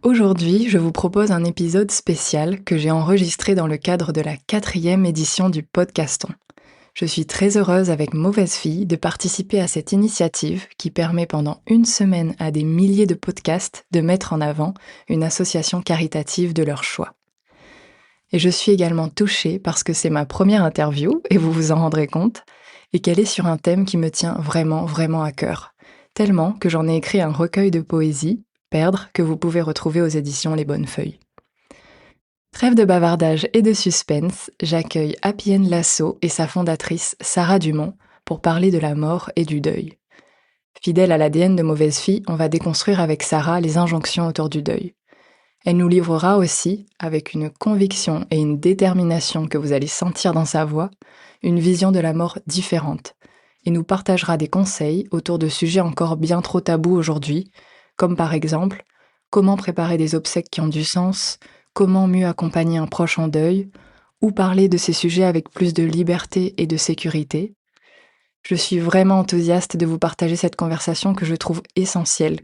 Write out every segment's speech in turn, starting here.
Aujourd'hui, je vous propose un épisode spécial que j'ai enregistré dans le cadre de la 4e édition du Podcaston. Je suis très heureuse avec Mauvaise Fille de participer à cette initiative qui permet pendant une semaine à des milliers de podcasts de mettre en avant une association caritative de leur choix. Et je suis également touchée parce que c'est ma première interview, et vous vous en rendrez compte, et qu'elle est sur un thème qui me tient vraiment, vraiment à cœur. Tellement que j'en ai écrit un recueil de poésie, Perdre, que vous pouvez retrouver aux éditions Les Bonnes Feuilles. Trêve de bavardage et de suspense, j'accueille Happy End Lasso et sa fondatrice Sarah Dumont pour parler de la mort et du deuil. Fidèle à l'ADN de Mauvaise Fille, on va déconstruire avec Sarah les injonctions autour du deuil. Elle nous livrera aussi, avec une conviction et une détermination que vous allez sentir dans sa voix, une vision de la mort différente, et nous partagera des conseils autour de sujets encore bien trop tabous aujourd'hui, comme par exemple, comment préparer des obsèques qui ont du sens, comment mieux accompagner un proche en deuil, ou parler de ces sujets avec plus de liberté et de sécurité. Je suis vraiment enthousiaste de vous partager cette conversation que je trouve essentielle,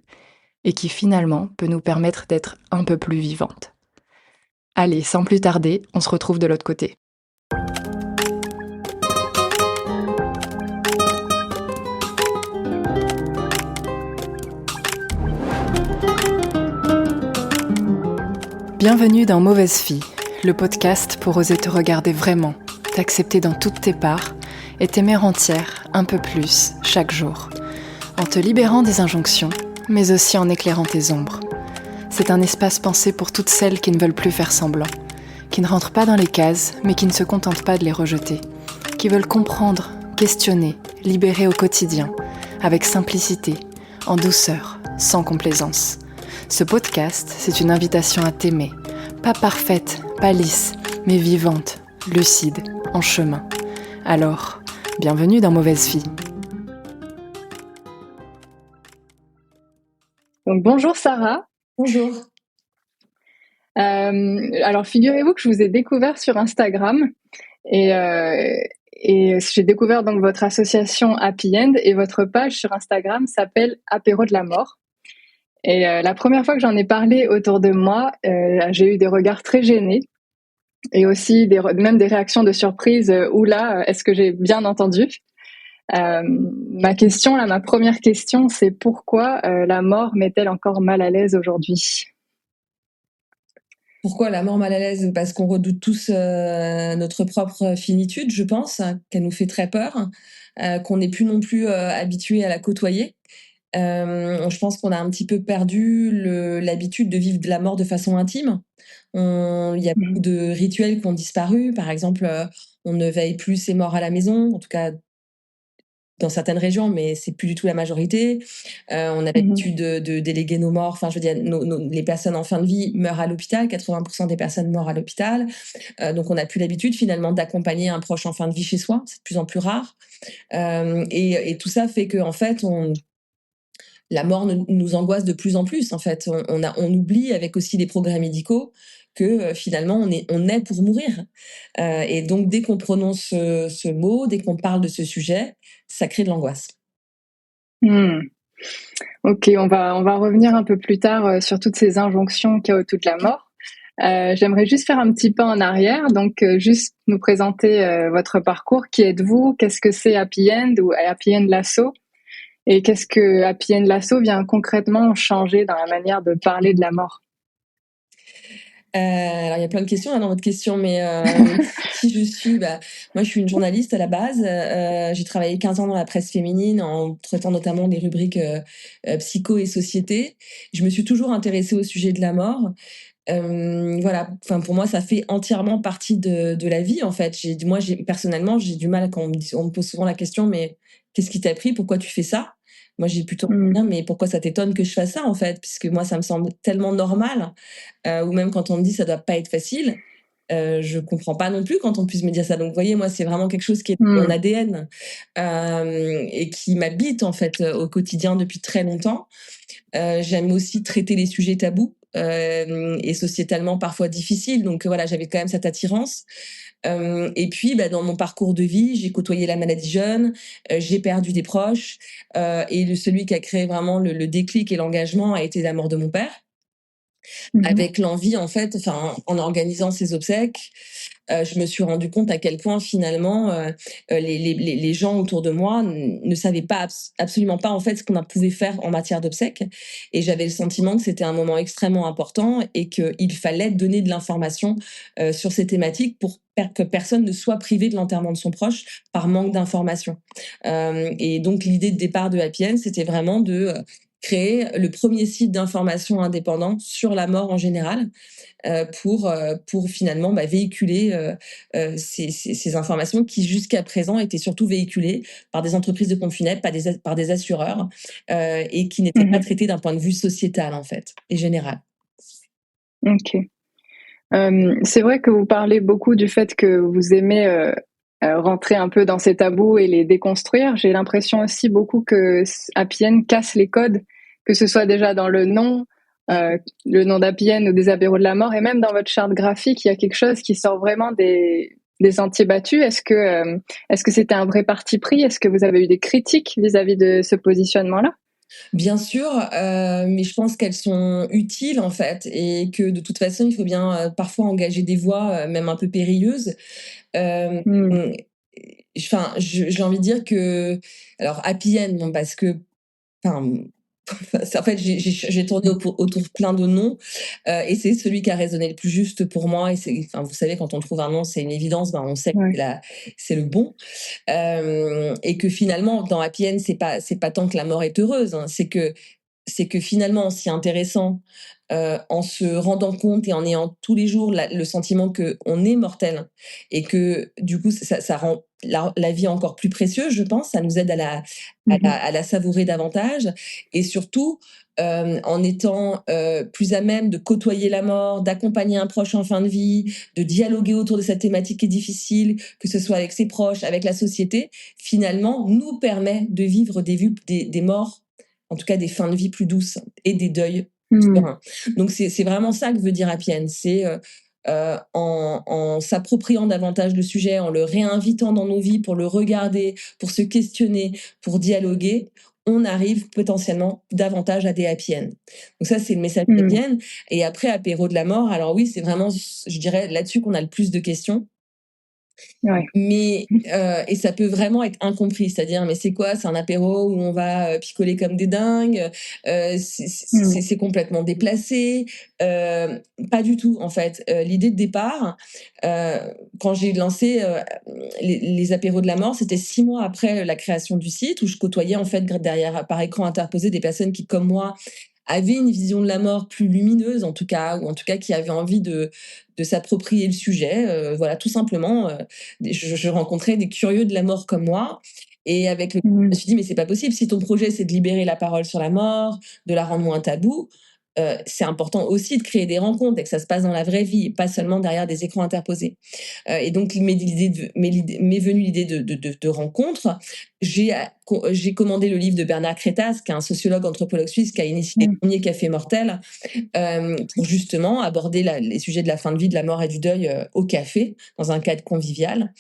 et qui finalement peut nous permettre d'être un peu plus vivantes. Allez, sans plus tarder, on se retrouve de l'autre côté. Bienvenue dans Mauvaise Fille, le podcast pour oser te regarder vraiment, t'accepter dans toutes tes parts et t'aimer entière un peu plus chaque jour, en te libérant des injonctions, mais aussi en éclairant tes ombres. C'est un espace pensé pour toutes celles qui ne veulent plus faire semblant, qui ne rentrent pas dans les cases, mais qui ne se contentent pas de les rejeter, qui veulent comprendre, questionner, libérer au quotidien, avec simplicité, en douceur, sans complaisance. Ce podcast, c'est une invitation à t'aimer, pas parfaite, pas lisse, mais vivante, lucide, en chemin. Alors, bienvenue dans Mauvaise Fille. Donc bonjour Sarah. Bonjour. Alors figurez-vous que je vous ai découvert sur Instagram et j'ai découvert donc votre association Happy End et votre page sur Instagram s'appelle Apéro de la mort. Et la première fois que j'en ai parlé autour de moi, j'ai eu des regards très gênés et aussi même des réactions de surprise. Oula, est-ce que j'ai bien entendu? Ma première question, c'est pourquoi la mort m'est-elle encore mal à l'aise aujourd'hui? Pourquoi la mort mal à l'aise? Parce qu'on redoute tous notre propre finitude, je pense, qu'elle nous fait très peur, qu'on n'est plus non plus habitué à la côtoyer. Je pense qu'on a un petit peu perdu l'habitude de vivre de la mort de façon intime. Il y a beaucoup de rituels qui ont disparu. Par exemple, on ne veille plus ses morts à la maison, en tout cas dans certaines régions, mais c'est plus du tout la majorité. On a l'habitude de déléguer nos morts. Enfin, je veux dire, les personnes en fin de vie meurent à l'hôpital. 80% des personnes meurent à l'hôpital. Donc, on n'a plus l'habitude finalement d'accompagner un proche en fin de vie chez soi. C'est de plus en plus rare. Et tout ça fait que, en fait, la mort nous angoisse de plus en plus. En fait, on oublie avec aussi les progrès médicaux que finalement on est pour mourir. Et donc dès qu'on prononce ce mot, dès qu'on parle de ce sujet, ça crée de l'angoisse. Ok, on va revenir un peu plus tard sur toutes ces injonctions qu'il y a autour de la mort. J'aimerais juste faire un petit pas en arrière, donc juste nous présenter votre parcours. Qui êtes-vous? Qu'est-ce que c'est Happy End ou Happy End Lasso? Et qu'est-ce que Happy End Lasso vient concrètement changer dans la manière de parler de la mort? Alors il y a plein de questions là dans votre question, mais qui je suis? Moi je suis une journaliste à la base. J'ai travaillé 15 ans dans la presse féminine en traitant notamment des rubriques psycho et société. Je me suis toujours intéressée au sujet de la mort. Voilà, enfin pour moi ça fait entièrement partie de la vie en fait. Personnellement j'ai du mal quand on me pose souvent la question, mais qu'est-ce qui t'a pris? Pourquoi tu fais ça? Moi j'ai plutôt envie de dire, mais pourquoi ça t'étonne que je fasse ça en fait? Puisque moi ça me semble tellement normal, ou même quand on me dit ça doit pas être facile, je comprends pas non plus quand on puisse me dire ça. Donc vous voyez, moi c'est vraiment quelque chose qui est dans mon ADN, et qui m'habite en fait au quotidien depuis très longtemps. J'aime aussi traiter les sujets tabous et sociétalement parfois difficiles. Donc voilà, j'avais quand même cette attirance. Et puis, dans mon parcours de vie, j'ai côtoyé la maladie jeune, j'ai perdu des proches, et celui qui a créé vraiment le déclic et l'engagement a été la mort de mon père. avec l'envie, en fait, enfin, en organisant ces obsèques, je me suis rendu compte à quel point finalement les gens autour de moi ne savaient pas absolument pas en fait ce qu'on pouvait faire en matière d'obsèques, et j'avais le sentiment que c'était un moment extrêmement important et qu'il fallait donner de l'information sur ces thématiques pour que personne ne soit privé de l'enterrement de son proche par manque d'information. Et donc l'idée de départ de Happy End, c'était vraiment de créer le premier site d'information indépendant sur la mort en général, pour finalement véhiculer ces informations qui jusqu'à présent étaient surtout véhiculées par des entreprises de pompes funèbres, par des assureurs, et qui n'étaient pas traitées d'un point de vue sociétal en fait et général. Ok. C'est vrai que vous parlez beaucoup du fait que vous aimez rentrer un peu dans ces tabous et les déconstruire. J'ai l'impression aussi beaucoup que Happy End casse les codes, que ce soit déjà dans le nom d'Happy End ou des apéros de la mort, et même dans votre charte graphique, il y a quelque chose qui sort vraiment des sentiers battus. Est-ce que c'était un vrai parti pris? Est-ce que vous avez eu des critiques vis-à-vis de ce positionnement-là? Bien sûr, mais je pense qu'elles sont utiles en fait, et que de toute façon, il faut bien parfois engager des voies, même un peu périlleuses. Enfin, j'ai envie de dire que, alors Happy End, bon, parce que, enfin, en fait, j'ai tourné autour de plein de noms, et c'est celui qui a résonné le plus juste pour moi. Et enfin, vous savez, quand on trouve un nom, c'est une évidence, on sait que c'est le bon. Et que finalement, dans Happy End, c'est pas tant que la mort est heureuse, hein, c'est que finalement, en s'y intéressant, en se rendant compte et en ayant tous les jours le sentiment qu'on est mortel, et que du coup, ça rend la vie encore plus précieuse, je pense. Ça nous aide à la savourer davantage. Et surtout, en étant plus à même de côtoyer la mort, d'accompagner un proche en fin de vie, de dialoguer autour de cette thématique qui est difficile, que ce soit avec ses proches, avec la société, finalement, nous permet de vivre des morts, en tout cas des fins de vie plus douces et des deuils sereins. Donc c'est vraiment ça que veut dire Happy End. C'est en s'appropriant davantage le sujet, en le réinvitant dans nos vies pour le regarder, pour se questionner, pour dialoguer, on arrive potentiellement davantage à des happy end. Donc ça, c'est le message happy end. Et après, apéro de la mort, alors oui, c'est vraiment, je dirais, là-dessus qu'on a le plus de questions. Ouais. Mais et ça peut vraiment être incompris, c'est-à-dire mais c'est quoi? C'est un apéro où on va picoler comme des dingues? C'est complètement déplacé? Pas du tout en fait. L'idée de départ, quand j'ai lancé les apéros de la mort, c'était 6 mois après la création du site, où je côtoyais en fait derrière par écran interposé des personnes qui, comme moi, avaient une vision de la mort plus lumineuse en tout cas, ou en tout cas qui avaient envie de s'approprier le sujet. Voilà, tout simplement, je rencontrais des curieux de la mort comme moi, et avec le je me suis dit: «Mais c'est pas possible, si ton projet, c'est de libérer la parole sur la mort, de la rendre moins taboue, c'est important aussi de créer des rencontres et que ça se passe dans la vraie vie, pas seulement derrière des écrans interposés». Et donc m'est venue l'idée de rencontre. J'ai commandé le livre de Bernard Crétas, qui est un sociologue anthropologue suisse qui a initié les premiers cafés mortels, pour justement aborder les sujets de la fin de vie, de la mort et du deuil au café, dans un cadre convivial.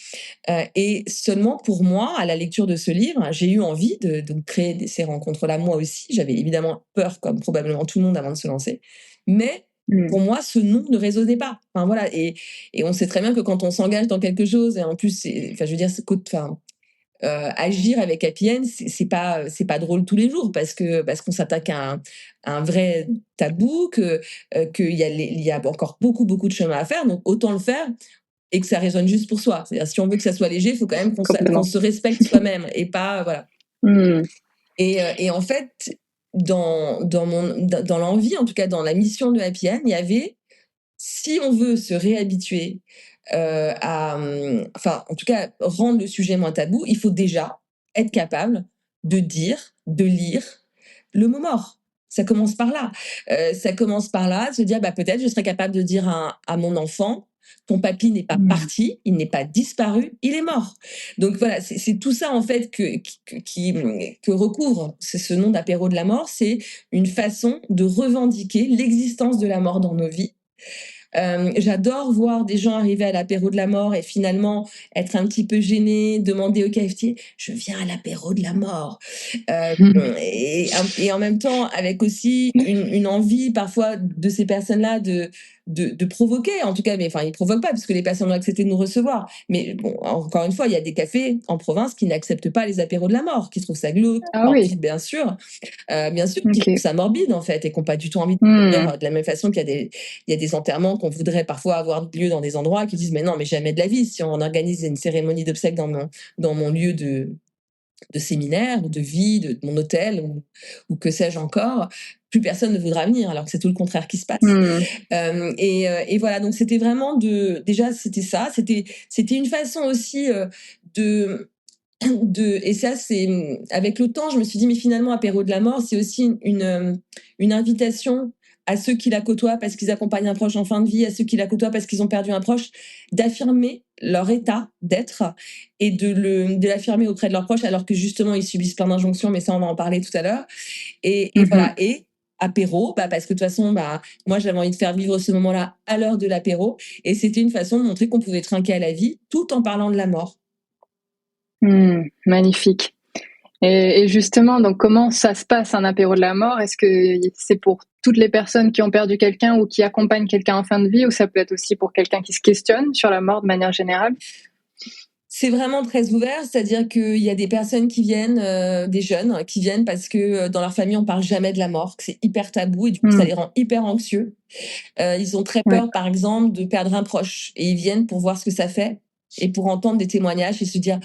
Et seulement pour moi, à la lecture de ce livre, j'ai eu envie de créer ces rencontres-là moi aussi. J'avais évidemment peur, comme probablement tout le monde, avant de se lancer. Mais pour moi, ce nom ne résonnait pas. Enfin, voilà. Et on sait très bien que quand on s'engage dans quelque chose, et en plus, enfin, je veux dire, agir avec Happy End, c'est pas drôle tous les jours, parce qu'on s'attaque à un vrai tabou, qu'il y a encore beaucoup de chemin à faire. Donc autant le faire et que ça résonne juste pour soi. C'est-à-dire, si on veut que ça soit léger, il faut quand même qu'on se respecte soi-même, et pas voilà. Et en fait, dans l'envie, en tout cas dans la mission de Happy End, il y avait, si on veut se réhabituer enfin, en tout cas, rendre le sujet moins tabou, il faut déjà être capable de dire, de lire le mot mort. Ça commence par là. Ça commence par là, de se dire, peut-être je serais capable de dire à mon enfant: ton papy n'est pas parti, il n'est pas disparu, il est mort. Donc voilà, c'est tout ça en fait que recouvre ce nom d'apéro de la mort. C'est une façon de revendiquer l'existence de la mort dans nos vies, J'adore voir des gens arriver à l'apéro de la mort et finalement être un petit peu gênés, demander au cafetier: «Je viens à l'apéro de la mort». Et en même temps, avec aussi une envie parfois de ces personnes-là de provoquer, en tout cas, mais enfin, ils provoquent pas, parce que les personnes ont accepté de nous recevoir. Mais bon, encore une fois, il y a des cafés en province qui n'acceptent pas les apéros de la mort, qui trouvent ça glauque, Ah oui, morbide, bien sûr, qui trouvent OK. ça morbide, en fait, et qui n'ont pas du tout envie de Mmh. venir. De la même façon il y a des enterrements qu'on voudrait parfois avoir lieu dans des endroits qui disent, mais non, mais jamais de la vie, si on organise une cérémonie d'obsèques dans mon lieu de séminaire, de vie, de mon hôtel ou que sais-je encore, plus personne ne voudra venir, alors que c'est tout le contraire qui se passe. Mmh. Et voilà, donc c'était vraiment déjà c'était ça, c'était une façon aussi de et ça c'est avec le temps je me suis dit mais finalement apéro de la mort c'est aussi une invitation à ceux qui la côtoient parce qu'ils accompagnent un proche en fin de vie, à ceux qui la côtoient parce qu'ils ont perdu un proche, d'affirmer leur état d'être et de l'affirmer auprès de leurs proches alors que justement ils subissent plein d'injonctions, mais ça on va en parler tout à l'heure. Et voilà, Mmh. et apéro, parce que de toute façon, moi j'avais envie de faire vivre ce moment-là à l'heure de l'apéro, et c'était une façon de montrer qu'on pouvait trinquer à la vie tout en parlant de la mort. Mmh. Magnifique. Et justement, donc comment ça se passe un apéro de la mort? Est-ce que c'est pour toutes les personnes qui ont perdu quelqu'un ou qui accompagnent quelqu'un en fin de vie, ou ça peut être aussi pour quelqu'un qui se questionne sur la mort de manière générale? C'est vraiment très ouvert, c'est-à-dire qu'il y a des personnes qui viennent, des jeunes qui viennent parce que dans leur famille on parle jamais de la mort, que c'est hyper tabou et du coup ça Mmh. les rend hyper anxieux. Ils ont très Ouais. peur par exemple de perdre un proche et ils viennent pour voir ce que ça fait et pour entendre des témoignages et se dire: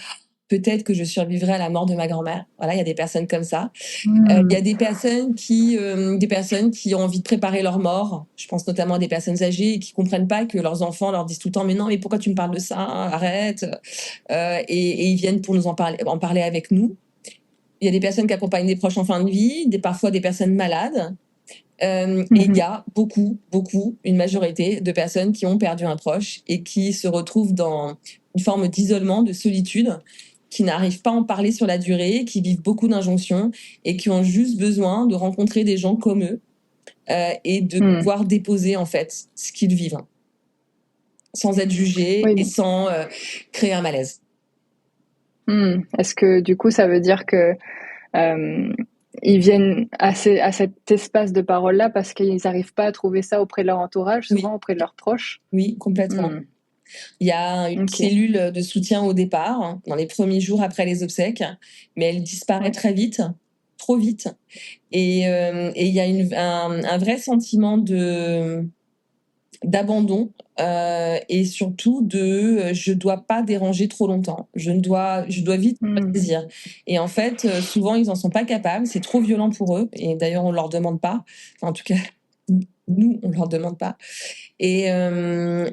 «Peut-être que je survivrai à la mort de ma grand-mère». Voilà, il y a des personnes comme ça. Il y Mmh. a des personnes qui ont envie de préparer leur mort. Je pense notamment à des personnes âgées qui comprennent pas que leurs enfants leur disent tout le temps: «Mais non, mais pourquoi tu me parles de ça? Arrête!» Et ils viennent pour nous en parler avec nous. Il y a des personnes qui accompagnent des proches en fin de vie, parfois des personnes malades. Et il y Mmh. a beaucoup, une majorité de personnes qui ont perdu un proche et qui se retrouvent dans une forme d'isolement, de solitude, qui n'arrivent pas à en parler sur la durée, qui vivent beaucoup d'injonctions et qui ont juste besoin de rencontrer des gens comme eux et de Mmh. pouvoir déposer en fait ce qu'ils vivent, sans être jugés et Oui. sans créer un malaise. Mmh. Est-ce que du coup ça veut dire que euh, ils viennent à cet espace de parole-là parce qu'ils n'arrivent pas à trouver ça auprès de leur entourage, Oui, souvent auprès de leurs proches? oui, complètement. Mmh. Il y a une OK. cellule de soutien au départ, dans les premiers jours après les obsèques, mais elle disparaît Ouais. très vite, trop vite. Et il y a un vrai sentiment d'abandon et surtout je dois pas déranger trop longtemps. Je dois vite me Mmh. saisir. Et en fait, souvent, ils en sont pas capables. C'est trop violent pour eux. Et d'ailleurs, on leur demande pas. Enfin, en tout cas, nous, on leur demande pas. Et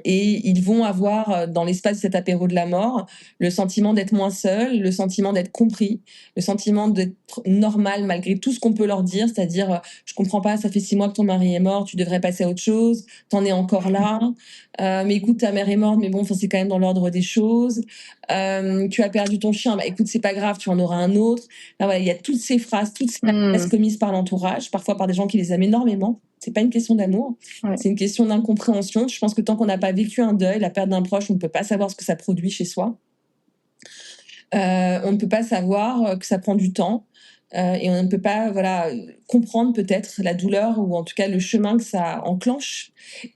ils vont avoir dans l'espace de cet apéro de la mort le sentiment d'être moins seuls, le sentiment d'être compris, le sentiment d'être normal malgré tout ce qu'on peut leur dire, c'est-à-dire je comprends pas, ça fait 6 mois que ton mari est mort, tu devrais passer à autre chose, t'en es encore là, mais écoute ta mère est morte, mais bon c'est quand même dans l'ordre des choses, tu as perdu ton chien, bah écoute c'est pas grave, tu en auras un autre. Là, voilà, il y a toutes ces phrases, toutes ces phrases Mmh. commises par l'entourage, parfois par des gens qui les aiment énormément. C'est pas une question d'amour, Ouais. c'est une question d'incompréhension. Je pense que tant qu'on n'a pas vécu un deuil, la perte d'un proche, on ne peut pas savoir ce que ça produit chez soi. On ne peut pas savoir que ça prend du temps. Et on ne peut pas comprendre peut-être la douleur ou en tout cas le chemin que ça enclenche.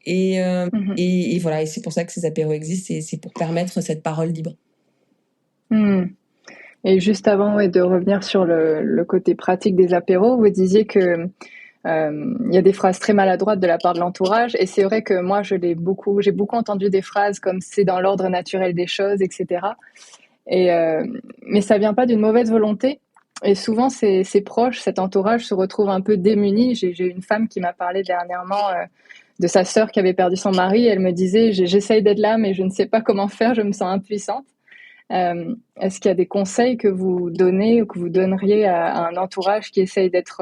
Et, euh, Mmh. et voilà, et c'est pour ça que ces apéros existent, c'est pour permettre cette parole libre. Mmh. Et juste avant, ouais, de revenir sur le côté pratique des apéros, vous disiez que il y a des phrases très maladroites de la part de l'entourage, et c'est vrai que moi j'ai beaucoup entendu des phrases comme c'est dans l'ordre naturel des choses, etc. Et mais ça vient pas d'une mauvaise volonté. Et souvent, ces proches, cet entourage se retrouve un peu démunis. J'ai une femme qui m'a parlé dernièrement de sa sœur qui avait perdu son mari. Elle me disait, j'essaye d'être là, mais je ne sais pas comment faire, je me sens impuissante. Est-ce qu'il y a des conseils que vous donnez ou que vous donneriez à un entourage qui essaye d'être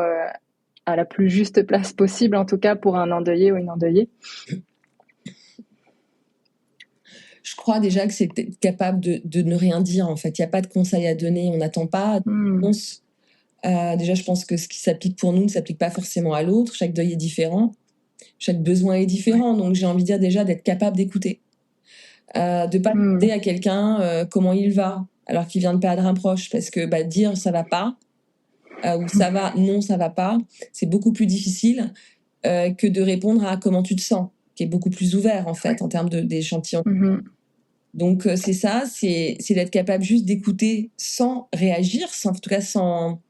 à la plus juste place possible, en tout cas pour un endeuillé ou une endeuillée? Je crois déjà que c'est être capable de ne rien dire en fait. Il n'y a pas de conseil à donner, on n'attend pas de Mmh. réponse. Déjà, je pense que ce qui s'applique pour nous ne s'applique pas forcément à l'autre. Chaque deuil est différent. chaque besoin est différent. Donc j'ai envie de dire déjà d'être capable d'écouter, de pas demander à quelqu'un comment il va alors qu'il vient de perdre un proche, parce que dire ça va pas ou ça va, non ça va pas, c'est beaucoup plus difficile que de répondre à comment tu te sens, qui est beaucoup plus ouvert en fait en termes d'échantillon. Donc c'est ça, c'est d'être capable juste d'écouter sans réagir, en tout cas sans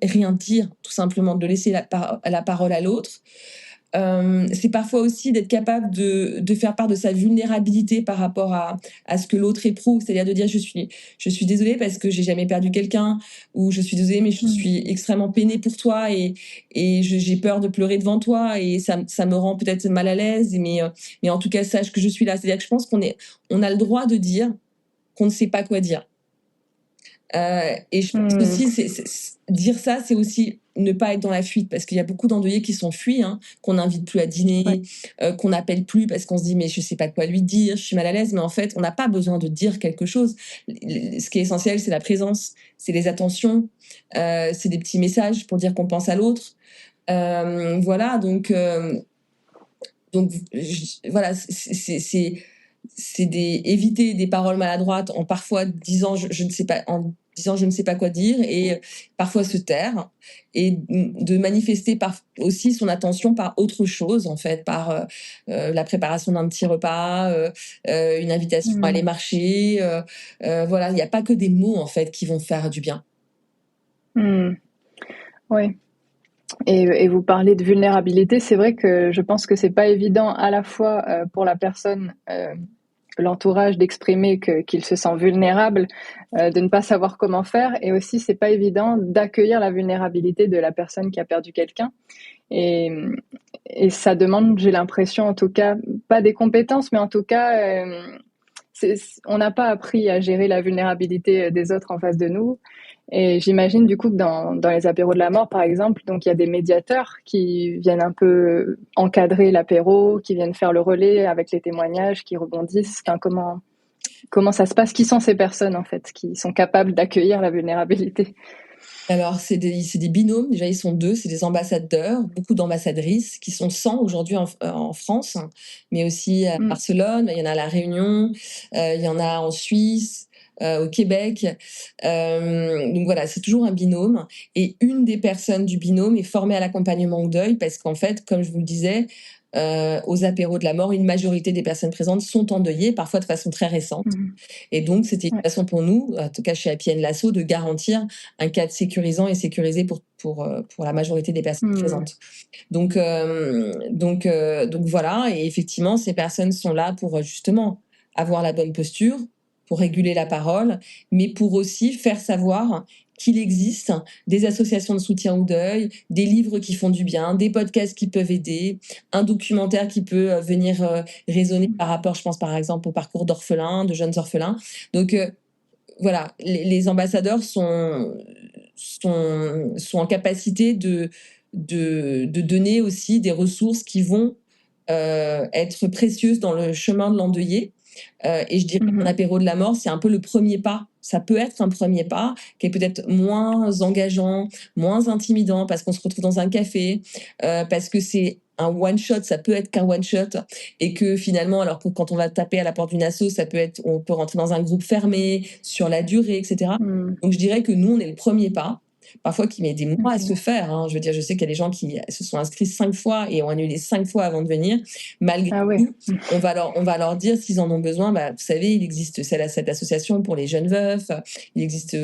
rien dire, tout simplement de laisser la parole à l'autre. C'est parfois aussi d'être capable de faire part de sa vulnérabilité par rapport à ce que l'autre éprouve, c'est-à-dire de dire je suis désolée parce que j'ai jamais perdu quelqu'un, ou je suis désolée mais je suis extrêmement peinée pour toi et j'ai peur de pleurer devant toi et ça me rend peut-être mal à l'aise, mais en tout cas sache que je suis là. C'est-à-dire que je pense on a le droit de dire qu'on ne sait pas quoi dire. Et je pense aussi, dire ça, c'est aussi ne pas être dans la fuite, parce qu'il y a beaucoup d'endeuillés qui sont fuis, qu'on n'invite plus à dîner, qu'on n'appelle plus parce qu'on se dit mais je sais pas quoi lui dire, je suis mal à l'aise, mais en fait on n'a pas besoin de dire quelque chose. Ce qui est essentiel, c'est la présence, c'est les attentions, c'est des petits messages pour dire qu'on pense à l'autre. Voilà, donc voilà, éviter des paroles maladroites en parfois disant je ne sais pas, en disant je ne sais pas quoi dire, et parfois se taire, et de manifester aussi son attention par autre chose, en fait, par la préparation d'un petit repas, une invitation à aller marcher. Voilà, il n'y a pas que des mots en fait qui vont faire du bien. Oui. Et vous parlez de vulnérabilité, c'est vrai que je pense que c'est pas évident à la fois pour la personne, l'entourage, d'exprimer qu'il se sent vulnérable, de ne pas savoir comment faire, et aussi c'est pas évident d'accueillir la vulnérabilité de la personne qui a perdu quelqu'un. Et ça demande, j'ai l'impression, en tout cas, pas des compétences, mais en tout cas, on n'a pas appris à gérer la vulnérabilité des autres en face de nous. Et j'imagine du coup que dans les apéros de la mort, par exemple, donc il y a des médiateurs qui viennent un peu encadrer l'apéro, qui viennent faire le relais avec les témoignages, qui rebondissent. Enfin, comment ça se passe? Qui sont ces personnes, en fait, qui sont capables d'accueillir la vulnérabilité? Alors, c'est des binômes. Déjà, ils sont 2. C'est des ambassadeurs, beaucoup d'ambassadrices, qui sont 100 aujourd'hui en France, mais aussi à Barcelone. Il y en a à La Réunion, il y en a en Suisse, au Québec. Donc voilà, c'est toujours un binôme. Et une des personnes du binôme est formée à l'accompagnement au deuil, parce qu'en fait, comme je vous le disais, aux apéros de la mort, une majorité des personnes présentes sont endeuillées, parfois de façon très récente. Et donc, c'était une façon pour nous, en tout cas chez Happy & Lasso, de garantir un cadre sécurisant et sécurisé pour la majorité des personnes présentes. Donc voilà, et effectivement, ces personnes sont là pour justement avoir la bonne posture, pour réguler la parole, mais pour aussi faire savoir qu'il existe des associations de soutien au deuil, des livres qui font du bien, des podcasts qui peuvent aider, un documentaire qui peut venir raisonner par rapport, je pense par exemple au parcours d'orphelins, de jeunes orphelins. Donc voilà, les ambassadeurs sont en capacité de donner aussi des ressources qui vont être précieuses dans le chemin de l'endeuillé. Et je dirais qu'un apéro de la mort, c'est un peu le premier pas. Ça peut être un premier pas qui est peut-être moins engageant, moins intimidant, parce qu'on se retrouve dans un café, parce que c'est un one-shot, ça peut être qu'un one-shot, et que finalement, alors quand on va taper à la porte d'une asso, on peut rentrer dans un groupe fermé, sur la durée, etc. Donc je dirais que nous, on est le premier pas, parfois qui met des mois à se faire. Je veux dire, je sais qu'il y a des gens qui se sont inscrits 5 fois et ont annulé 5 fois avant de venir. Malgré tout, on va leur dire s'ils en ont besoin. Vous savez, il existe cette association pour les jeunes veufs. Il existe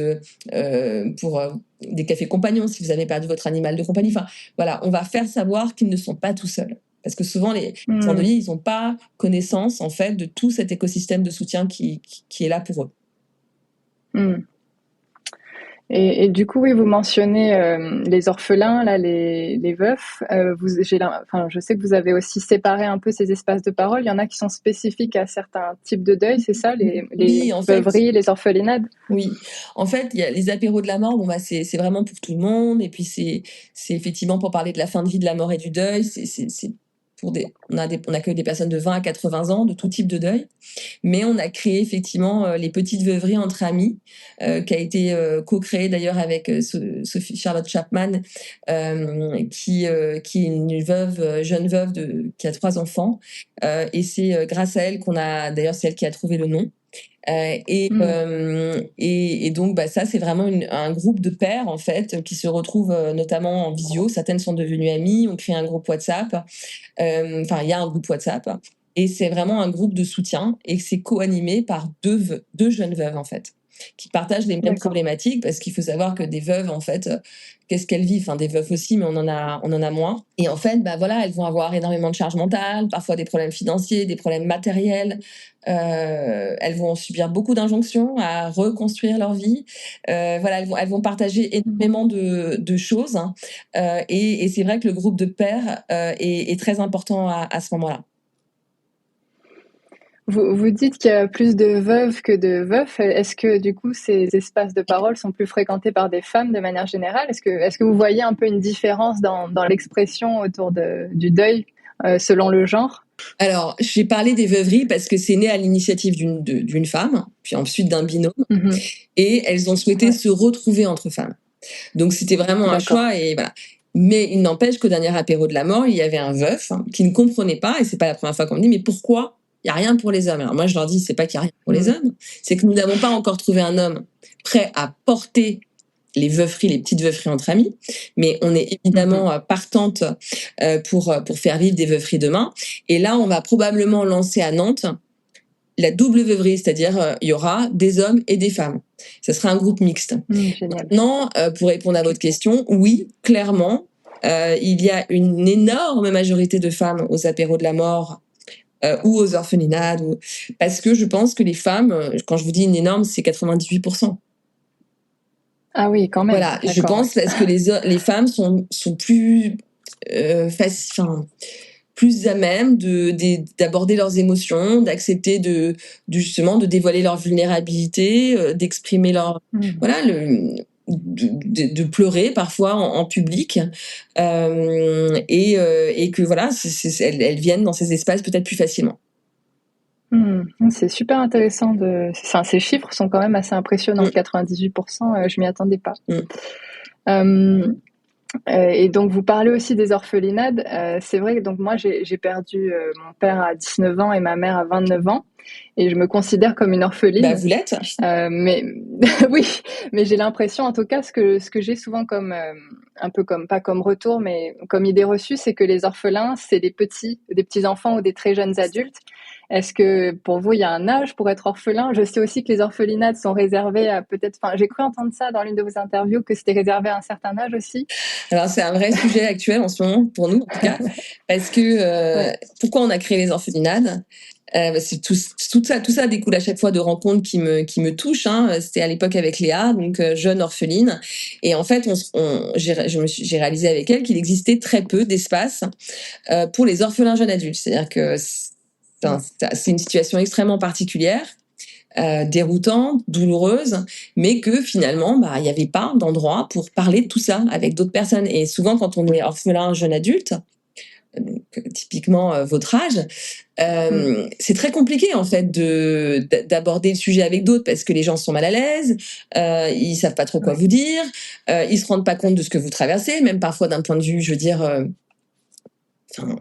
pour des cafés compagnons si vous avez perdu votre animal de compagnie. Enfin, voilà, on va faire savoir qu'ils ne sont pas tout seuls. Parce que souvent, les endeuillés, ils n'ont pas connaissance, en fait, de tout cet écosystème de soutien qui est là pour eux. Et du coup, oui, vous mentionnez les orphelins, là, les veufs. Je sais que vous avez aussi séparé un peu ces espaces de parole. Il y en a qui sont spécifiques à certains types de deuil, c'est ça, les veuveries, les orphelinades? Oui, en fait, il y a les apéros de la mort. C'est vraiment pour tout le monde. Et puis c'est effectivement pour parler de la fin de vie, de la mort et du deuil. on accueille des personnes de 20 à 80 ans, de tout type de deuil. Mais on a créé effectivement les petites veuveries entre amis, qui a été co-créée d'ailleurs avec Sophie Charlotte Chapman, qui est une jeune veuve qui a 3 enfants. Et c'est grâce à elle d'ailleurs c'est elle qui a trouvé le nom. Et donc ça c'est vraiment un groupe de pères en fait qui se retrouvent notamment en visio. Certaines sont devenues amies, on crée un groupe WhatsApp. Il y a un groupe WhatsApp et c'est vraiment un groupe de soutien et c'est co-animé par deux jeunes veuves en fait qui partagent les mêmes problématiques, parce qu'il faut savoir que des veuves en fait qu'est-ce qu'elles vivent, des veuves aussi, mais on en a moins. Et en fait, elles vont avoir énormément de charge mentale, parfois des problèmes financiers, des problèmes matériels. Elles vont subir beaucoup d'injonctions à reconstruire leur vie. Elles vont partager énormément de choses. Et c'est vrai que le groupe de pairs est très important à ce moment-là. Vous dites qu'il y a plus de veuves que de veufs. Est-ce que du coup ces espaces de parole sont plus fréquentés par des femmes de manière générale ? Est-ce que vous voyez un peu une différence dans l'expression autour du deuil selon le genre ? Alors, j'ai parlé des veuveries parce que c'est né à l'initiative d'une femme, puis ensuite d'un binôme, et elles ont souhaité se retrouver entre femmes. Donc c'était vraiment un choix, et voilà. Mais il n'empêche qu'au dernier apéro de la mort, il y avait un veuf qui ne comprenait pas, et c'est pas la première fois qu'on me dit, mais pourquoi il n'y a rien pour les hommes? Alors moi, je leur dis, c'est pas qu'il n'y a rien pour les hommes, c'est que nous n'avons pas encore trouvé un homme prêt à porter les veuveries, les petites veuveries entre amis, mais on est évidemment partante pour faire vivre des veuveries demain. Et là, on va probablement lancer à Nantes la double veuverie, c'est-à-dire il y aura des hommes et des femmes. Ce sera un groupe mixte. Maintenant, pour répondre à votre question, oui, clairement, il y a une énorme majorité de femmes aux apéros de la mort ou aux orphelinades, parce que je pense que les femmes, quand je vous dis une énorme, c'est 98%. Ah oui, quand même. Voilà, je pense parce que les femmes sont plus plus à même d'aborder leurs émotions, d'accepter justement de dévoiler leur vulnérabilité, d'exprimer leur de pleurer parfois en public, et que voilà, elles viennent dans ces espaces peut-être plus facilement. C'est super intéressant. Ces chiffres sont quand même assez impressionnants. 98%, je m'y attendais pas. Et donc vous parlez aussi des orphelinades. C'est vrai que donc moi j'ai perdu mon père à 19 ans et ma mère à 29 ans, et je me considère comme une orpheline. Vous l'êtes. Mais oui, mais j'ai l'impression, en tout cas, ce que j'ai souvent comme un peu comme, pas comme retour, mais comme idée reçue, c'est que les orphelins, c'est des petits enfants ou des très jeunes adultes. Est-ce que pour vous, il y a un âge pour être orphelin? Je sais aussi que les orphelinades sont réservées à j'ai cru entendre ça dans l'une de vos interviews, que c'était réservé à un certain âge aussi. Alors c'est un vrai sujet actuel en ce moment, pour nous en tout cas, parce que pourquoi on a créé les orphelinades? C'est tout ça découle à chaque fois de rencontres qui me touchent. C'était à l'époque avec Léa, donc jeune orpheline, et en fait j'ai réalisé avec elle qu'il existait très peu d'espace pour les orphelins jeunes adultes. C'est-à-dire que c'est une situation extrêmement particulière, déroutante, douloureuse, mais que finalement il n'y avait pas d'endroit pour parler de tout ça avec d'autres personnes. Et souvent quand on est orphelin jeune adulte, donc typiquement votre âge, c'est très compliqué en fait d'aborder le sujet avec d'autres, parce que les gens sont mal à l'aise, ils savent pas trop quoi vous dire, ils se rendent pas compte de ce que vous traversez, même parfois d'un point de vue, je veux dire,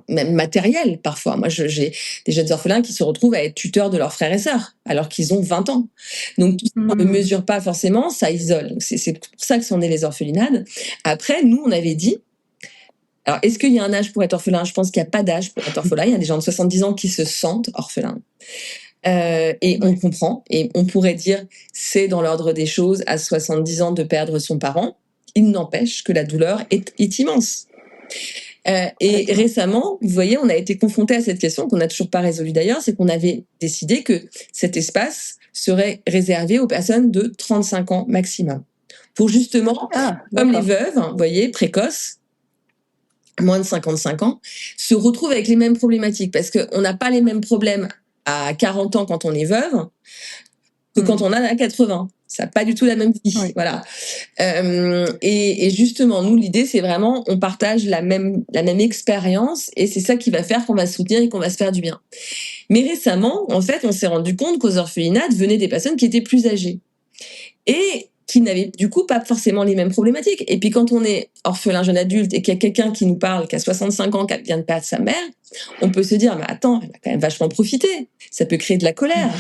même matériel parfois. Moi, j'ai des jeunes orphelins qui se retrouvent à être tuteurs de leurs frères et sœurs alors qu'ils ont 20 ans. Donc, tout ça, on ne mesure pas forcément, ça isole. Donc, c'est pour ça que sont nées les orphelinades. Après, nous, on avait dit, alors, est-ce qu'il y a un âge pour être orphelin? Je pense qu'il n'y a pas d'âge pour être orphelin. Il y a des gens de 70 ans qui se sentent orphelins. Et on comprend. Et on pourrait dire, c'est dans l'ordre des choses à 70 ans de perdre son parent. Il n'empêche que la douleur est immense. Et récemment, vous voyez, on a été confronté à cette question qu'on n'a toujours pas résolue d'ailleurs, c'est qu'on avait décidé que cet espace serait réservé aux personnes de 35 ans maximum. Pour justement, comme les veuves, vous voyez, précoces, moins de 55 ans, se retrouvent avec les mêmes problématiques, parce qu'on n'a pas les mêmes problèmes à 40 ans quand on est veuve que quand on a 80. Ça n'a pas du tout la même vie, Oui. voilà. Et justement, nous, l'idée, c'est vraiment, on partage la même expérience, et c'est ça qui va faire qu'on va se soutenir et qu'on va se faire du bien. Mais récemment, en fait, on s'est rendu compte qu'aux orphelinats venaient des personnes qui étaient plus âgées et qui n'avaient du coup pas forcément les mêmes problématiques. Et puis quand on est orphelin jeune adulte et qu'il y a quelqu'un qui nous parle, qui a 65 ans, qui vient de perdre sa mère, on peut se dire, mais attends, elle a quand même vachement profité. Ça peut créer de la colère.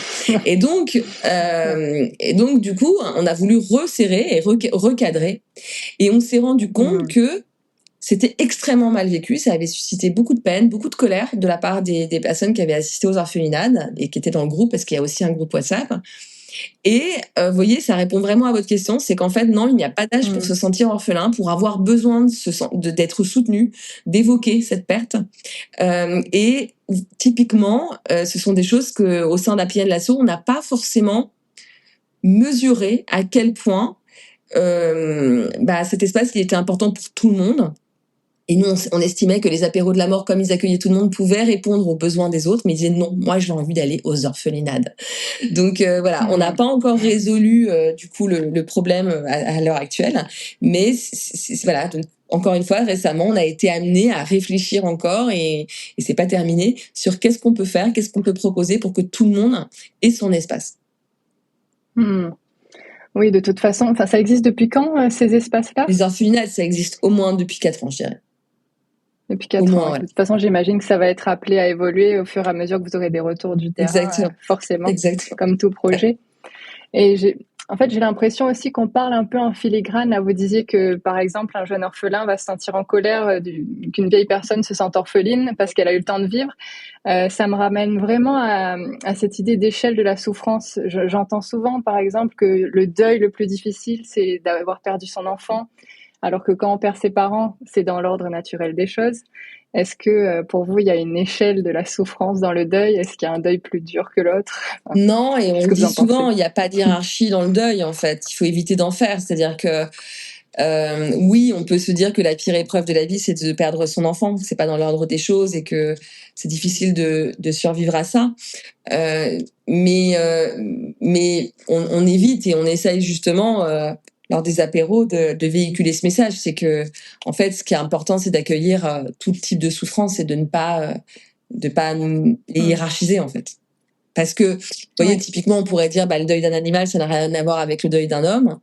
Et donc du coup, on a voulu resserrer et recadrer. Et on s'est rendu compte que c'était extrêmement mal vécu. Ça avait suscité beaucoup de peine, beaucoup de colère de la part des personnes qui avaient assisté aux orphelinades et qui étaient dans le groupe, parce qu'il y a aussi un groupe WhatsApp. Et vous voyez, ça répond vraiment à votre question, c'est qu'en fait, non, il n'y a pas d'âge pour se sentir orphelin, pour avoir besoin d'être soutenu, d'évoquer cette perte. Et typiquement, ce sont des choses qu'au sein d'APN Lasso, on n'a pas forcément mesuré à quel point cet espace il était important pour tout le monde. Et nous, on estimait que les apéros de la mort, comme ils accueillaient tout le monde, pouvaient répondre aux besoins des autres, mais ils disaient non, moi j'ai envie d'aller aux orphelinades. Donc voilà, on n'a pas encore résolu du coup le problème à l'heure actuelle, mais voilà. Donc, encore une fois, récemment, on a été amené à réfléchir encore, et c'est pas terminé, sur qu'est-ce qu'on peut faire, qu'est-ce qu'on peut proposer pour que tout le monde ait son espace. Oui, de toute façon, ça existe depuis quand, ces espaces-là ? Les orphelinades, ça existe au moins depuis 4 ans, je dirais. Depuis 4 ans. Ouais. De toute façon, j'imagine que ça va être appelé à évoluer au fur et à mesure que vous aurez des retours du terrain, forcément, comme tout projet. Et j'ai l'impression aussi qu'on parle un peu en filigrane. Là, vous disiez que, par exemple, un jeune orphelin va se sentir en colère qu'une vieille personne se sente orpheline parce qu'elle a eu le temps de vivre. Ça me ramène vraiment à cette idée d'échelle de la souffrance. J'entends souvent, par exemple, que le deuil le plus difficile, c'est d'avoir perdu son enfant, alors que quand on perd ses parents, c'est dans l'ordre naturel des choses. Est-ce que pour vous, il y a une échelle de la souffrance dans le deuil ? Est-ce qu'il y a un deuil plus dur que l'autre ? Non, et on dit souvent, il n'y a pas de hiérarchie dans le deuil, en fait. Il faut éviter d'en faire. C'est-à-dire que oui, on peut se dire que la pire épreuve de la vie, c'est de perdre son enfant. C'est pas dans l'ordre des choses et que c'est difficile de survivre à ça. Mais on évite et on essaye justement lors des apéros de véhiculer ce message. C'est que en fait, ce qui est important, c'est d'accueillir tout type de souffrance et de ne pas les hiérarchiser, en fait. Parce que, vous voyez, typiquement, on pourrait dire, le deuil d'un animal, ça n'a rien à voir avec le deuil d'un homme.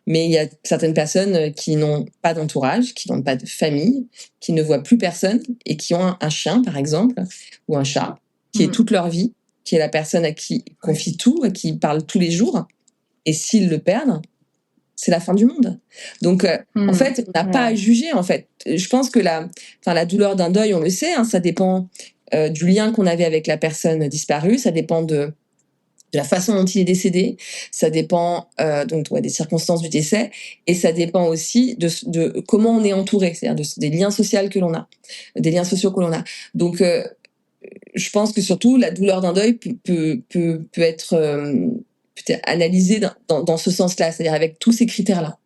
Mais il y a certaines personnes qui n'ont pas d'entourage, qui n'ont pas de famille, qui ne voient plus personne et qui ont un chien, par exemple, ou un chat, qui est toute leur vie, qui est la personne à qui ils confient tout, à qui ils parlent tous les jours. Et s'ils le perdent, c'est la fin du monde. Donc, en fait, on n'a pas à juger, en fait. Je pense que la douleur d'un deuil, on le sait, ça dépend du lien qu'on avait avec la personne disparue, ça dépend de la façon dont il est décédé, ça dépend des circonstances du décès, et ça dépend aussi de comment on est entouré, c'est-à-dire des liens sociaux que l'on a, des liens sociaux que l'on a. Donc, je pense que surtout la douleur d'un deuil peut être peut-être analysée dans ce sens-là, c'est-à-dire avec tous ces critères-là.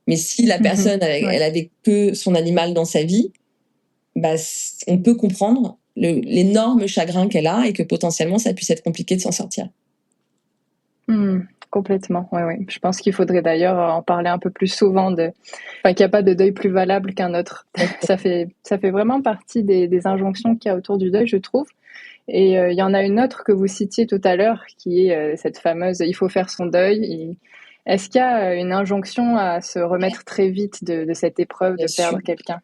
Mais si la personne elle avait que son animal dans sa vie, on peut comprendre l'énorme chagrin qu'elle a et que potentiellement ça puisse être compliqué de s'en sortir. Complètement, oui. Je pense qu'il faudrait d'ailleurs en parler un peu plus souvent qu'il n'y a pas de deuil plus valable qu'un autre. Ça fait vraiment partie des injonctions qu'il y a autour du deuil, je trouve. Et il y en a une autre que vous citiez tout à l'heure, qui est cette fameuse « il faut faire son deuil ». Est-ce qu'il y a une injonction à se remettre très vite de cette épreuve de perdre quelqu'un ?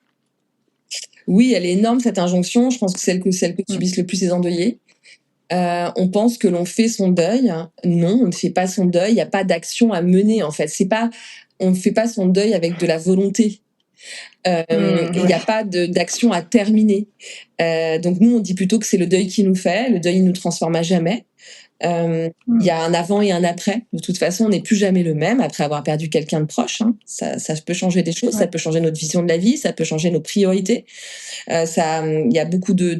Oui, elle est énorme, cette injonction. Je pense que celle que subissent le plus les endeuillés. On pense que l'on fait son deuil. Non, on ne fait pas son deuil. Il n'y a pas d'action à mener, en fait. On ne fait pas son deuil avec de la volonté. Il n'y a pas d'action à terminer. Donc nous, on dit plutôt que c'est le deuil qui nous fait. Le deuil, il nous transforme à jamais. Il y a un avant et un après. De toute façon, on n'est plus jamais le même après avoir perdu quelqu'un de proche. Ça peut changer des choses. Ça peut changer notre vision de la vie. Ça peut changer nos priorités. Il y a beaucoup de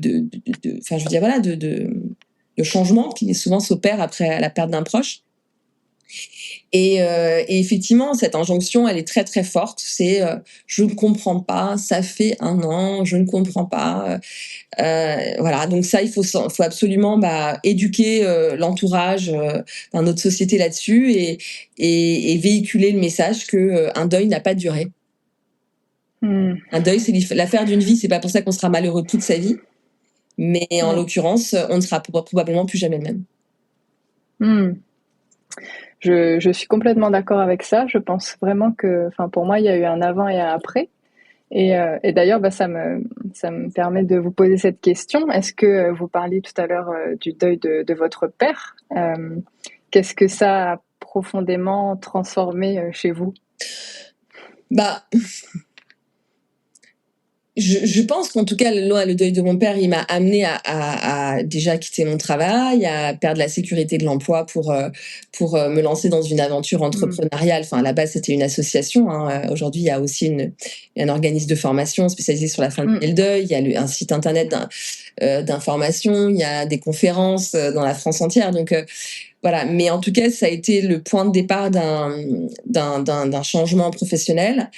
changements qui souvent s'opèrent après la perte d'un proche. Et effectivement, cette injonction, elle est très très forte. C'est je ne comprends pas, ça fait 1 an, je ne comprends pas. Voilà, donc ça, il faut absolument éduquer l'entourage dans notre société là-dessus et véhiculer le message que un deuil n'a pas de durée. Un deuil, c'est l'affaire d'une vie. C'est pas pour ça qu'on sera malheureux toute sa vie, mais en l'occurrence, on ne sera probablement plus jamais le même. Je suis complètement d'accord avec ça. Je pense vraiment que, pour moi, il y a eu un avant et un après. Et d'ailleurs, ça me permet de vous poser cette question. Est-ce que vous parliez tout à l'heure du deuil de votre père? Qu'est-ce que ça a profondément transformé chez vous? Je pense qu'en tout cas, le deuil de mon père, il m'a amené à déjà quitter mon travail, à perdre la sécurité de l'emploi pour me lancer dans une aventure entrepreneuriale. Enfin, à la base, c'était une association. Aujourd'hui, il y a aussi un organisme de formation spécialisé sur la fin de vie et le deuil. Il y a un site internet d'information. Il y a des conférences dans la France entière. Donc, voilà. Mais en tout cas, ça a été le point de départ d'un changement professionnel.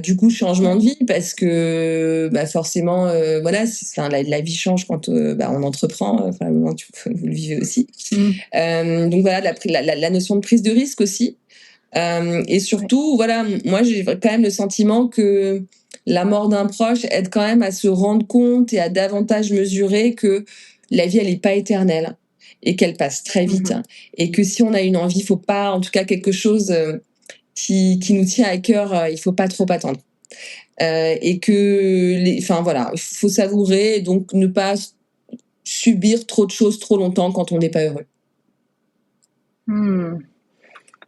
Du coup, changement de vie parce que forcément, voilà, la vie change quand on entreprend. Vous le vivez aussi. Donc voilà, la notion de prise de risque aussi. Et surtout, voilà, moi j'ai quand même le sentiment que la mort d'un proche aide quand même à se rendre compte et à davantage mesurer que la vie, elle n'est pas éternelle et qu'elle passe très vite. Et que si on a une envie, il faut pas, en tout cas quelque chose qui nous tient à cœur, il faut pas trop attendre. Et que voilà, il faut savourer et donc ne pas subir trop de choses trop longtemps quand on n'est pas heureux.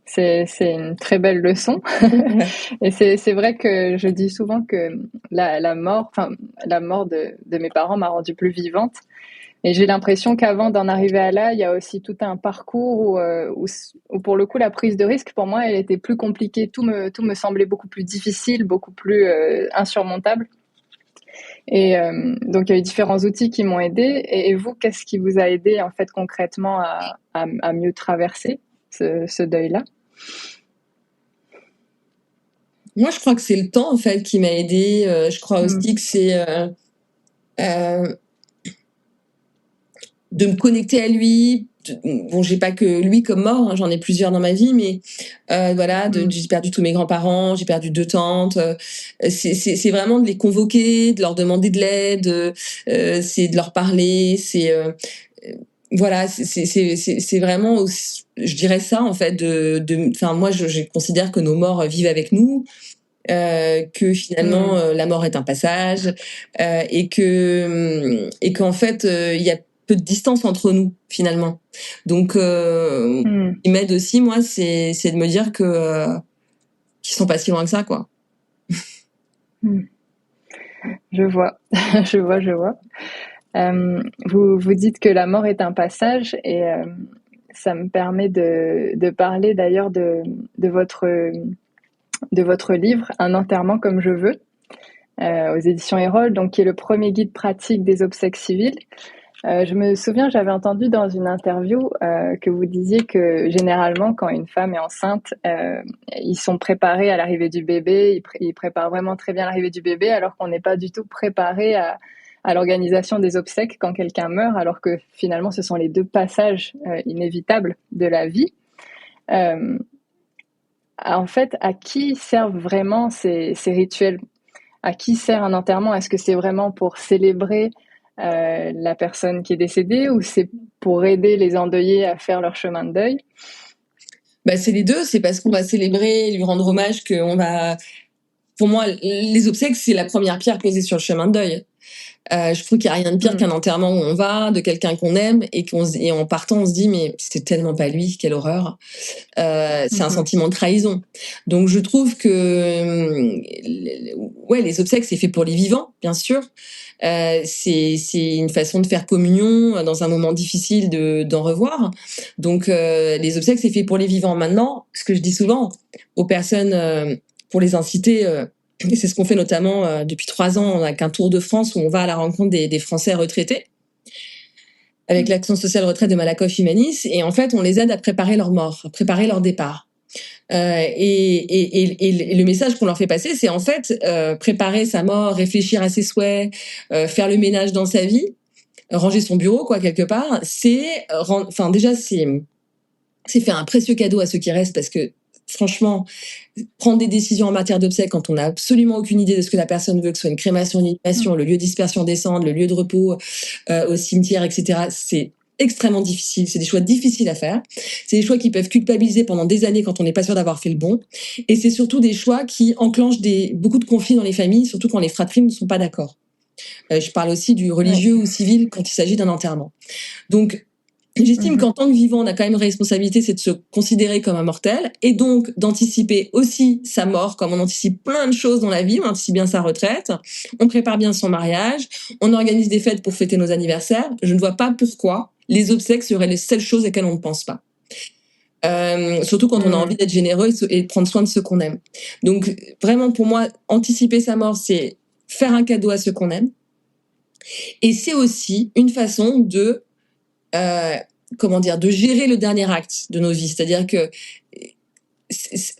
C'est une très belle leçon. Et c'est vrai que je dis souvent que la mort de mes parents m'a rendue plus vivante. Et j'ai l'impression qu'avant d'en arriver à là, il y a aussi tout un parcours où pour le coup, la prise de risque, pour moi, elle était plus compliquée. Tout me semblait beaucoup plus difficile, beaucoup plus insurmontable. Et donc, il y a eu différents outils qui m'ont aidée. Et vous, qu'est-ce qui vous a aidé, en fait, concrètement à mieux traverser ce deuil-là? Moi, je crois que c'est le temps, en fait, qui m'a aidée. Je crois aussi que c'est de me connecter à lui. Bon, j'ai pas que lui comme mort, j'en ai plusieurs dans ma vie, mais voilà, j'ai perdu tous mes grands-parents, j'ai perdu 2 tantes. C'est vraiment de les convoquer, de leur demander de l'aide, c'est de leur parler, voilà, c'est vraiment, je dirais ça en fait. Moi, je considère que nos morts vivent avec nous. Que finalement la mort est un passage et qu'en fait il y a peu de distance entre nous finalement. Donc ce qui m'aide aussi moi c'est de me dire que qu'ils sont pas si loin que ça quoi. Je vois. je vois. Vous dites que la mort est un passage et ça me permet de parler d'ailleurs de votre livre, Un enterrement comme je veux, aux éditions Erol, donc qui est le premier guide pratique des obsèques civiles. Je me souviens, j'avais entendu dans une interview que vous disiez que généralement, quand une femme est enceinte, ils sont préparés à l'arrivée du bébé, ils préparent vraiment très bien l'arrivée du bébé, alors qu'on n'est pas du tout préparé à l'organisation des obsèques quand quelqu'un meurt, alors que finalement, ce sont les 2 passages inévitables de la vie. En fait, à qui servent vraiment ces rituels? À qui sert un enterrement? Est-ce que c'est vraiment pour célébrer la personne qui est décédée ou c'est pour aider les endeuillés à faire leur chemin de deuil? C'est les 2, c'est parce qu'on va célébrer, lui rendre hommage pour moi, les obsèques, c'est la première pierre posée sur le chemin de deuil. Je trouve qu'il n'y a rien de pire qu'un enterrement où on va, de quelqu'un qu'on aime, et en partant, on se dit, mais c'était tellement pas lui, quelle horreur. C'est un sentiment de trahison. Donc, je trouve que, les obsèques, c'est fait pour les vivants, bien sûr. C'est une façon de faire communion dans un moment difficile d'en revoir. Donc, les obsèques, c'est fait pour les vivants. Maintenant, ce que je dis souvent aux personnes, pour les inciter, et c'est ce qu'on fait notamment depuis 3 ans avec un tour de France où on va à la rencontre des Français retraités. avec l'action sociale retraite de Malakoff Humanis. Et en fait, on les aide à préparer leur mort, à préparer leur départ. Et le message qu'on leur fait passer, c'est en fait préparer sa mort, réfléchir à ses souhaits, faire le ménage dans sa vie, ranger son bureau, quoi, quelque part. Déjà, c'est faire un précieux cadeau à ceux qui restent, parce que franchement, prendre des décisions en matière d'obsèques quand on n'a absolument aucune idée de ce que la personne veut, que ce soit une crémation, une inhumation, le lieu de dispersion des cendres, le lieu de repos au cimetière, etc., c'est extrêmement difficile. C'est des choix difficiles à faire. C'est des choix qui peuvent culpabiliser pendant des années quand on n'est pas sûr d'avoir fait le bon. Et c'est surtout des choix qui enclenchent beaucoup de conflits dans les familles, surtout quand les fratries ne sont pas d'accord. Je parle aussi du religieux ou civil quand il s'agit d'un enterrement. Donc, j'estime qu'en tant que vivant, on a quand même une responsabilité, c'est de se considérer comme un mortel, et donc d'anticiper aussi sa mort, comme on anticipe plein de choses dans la vie. On anticipe bien sa retraite, on prépare bien son mariage, on organise des fêtes pour fêter nos anniversaires. Je ne vois pas pourquoi les obsèques seraient les seules choses auxquelles on ne pense pas. Surtout quand on a envie d'être généreux et de prendre soin de ceux qu'on aime. Donc vraiment, pour moi, anticiper sa mort, c'est faire un cadeau à ceux qu'on aime. Et c'est aussi une façon de gérer le dernier acte de nos vies. C'est-à-dire que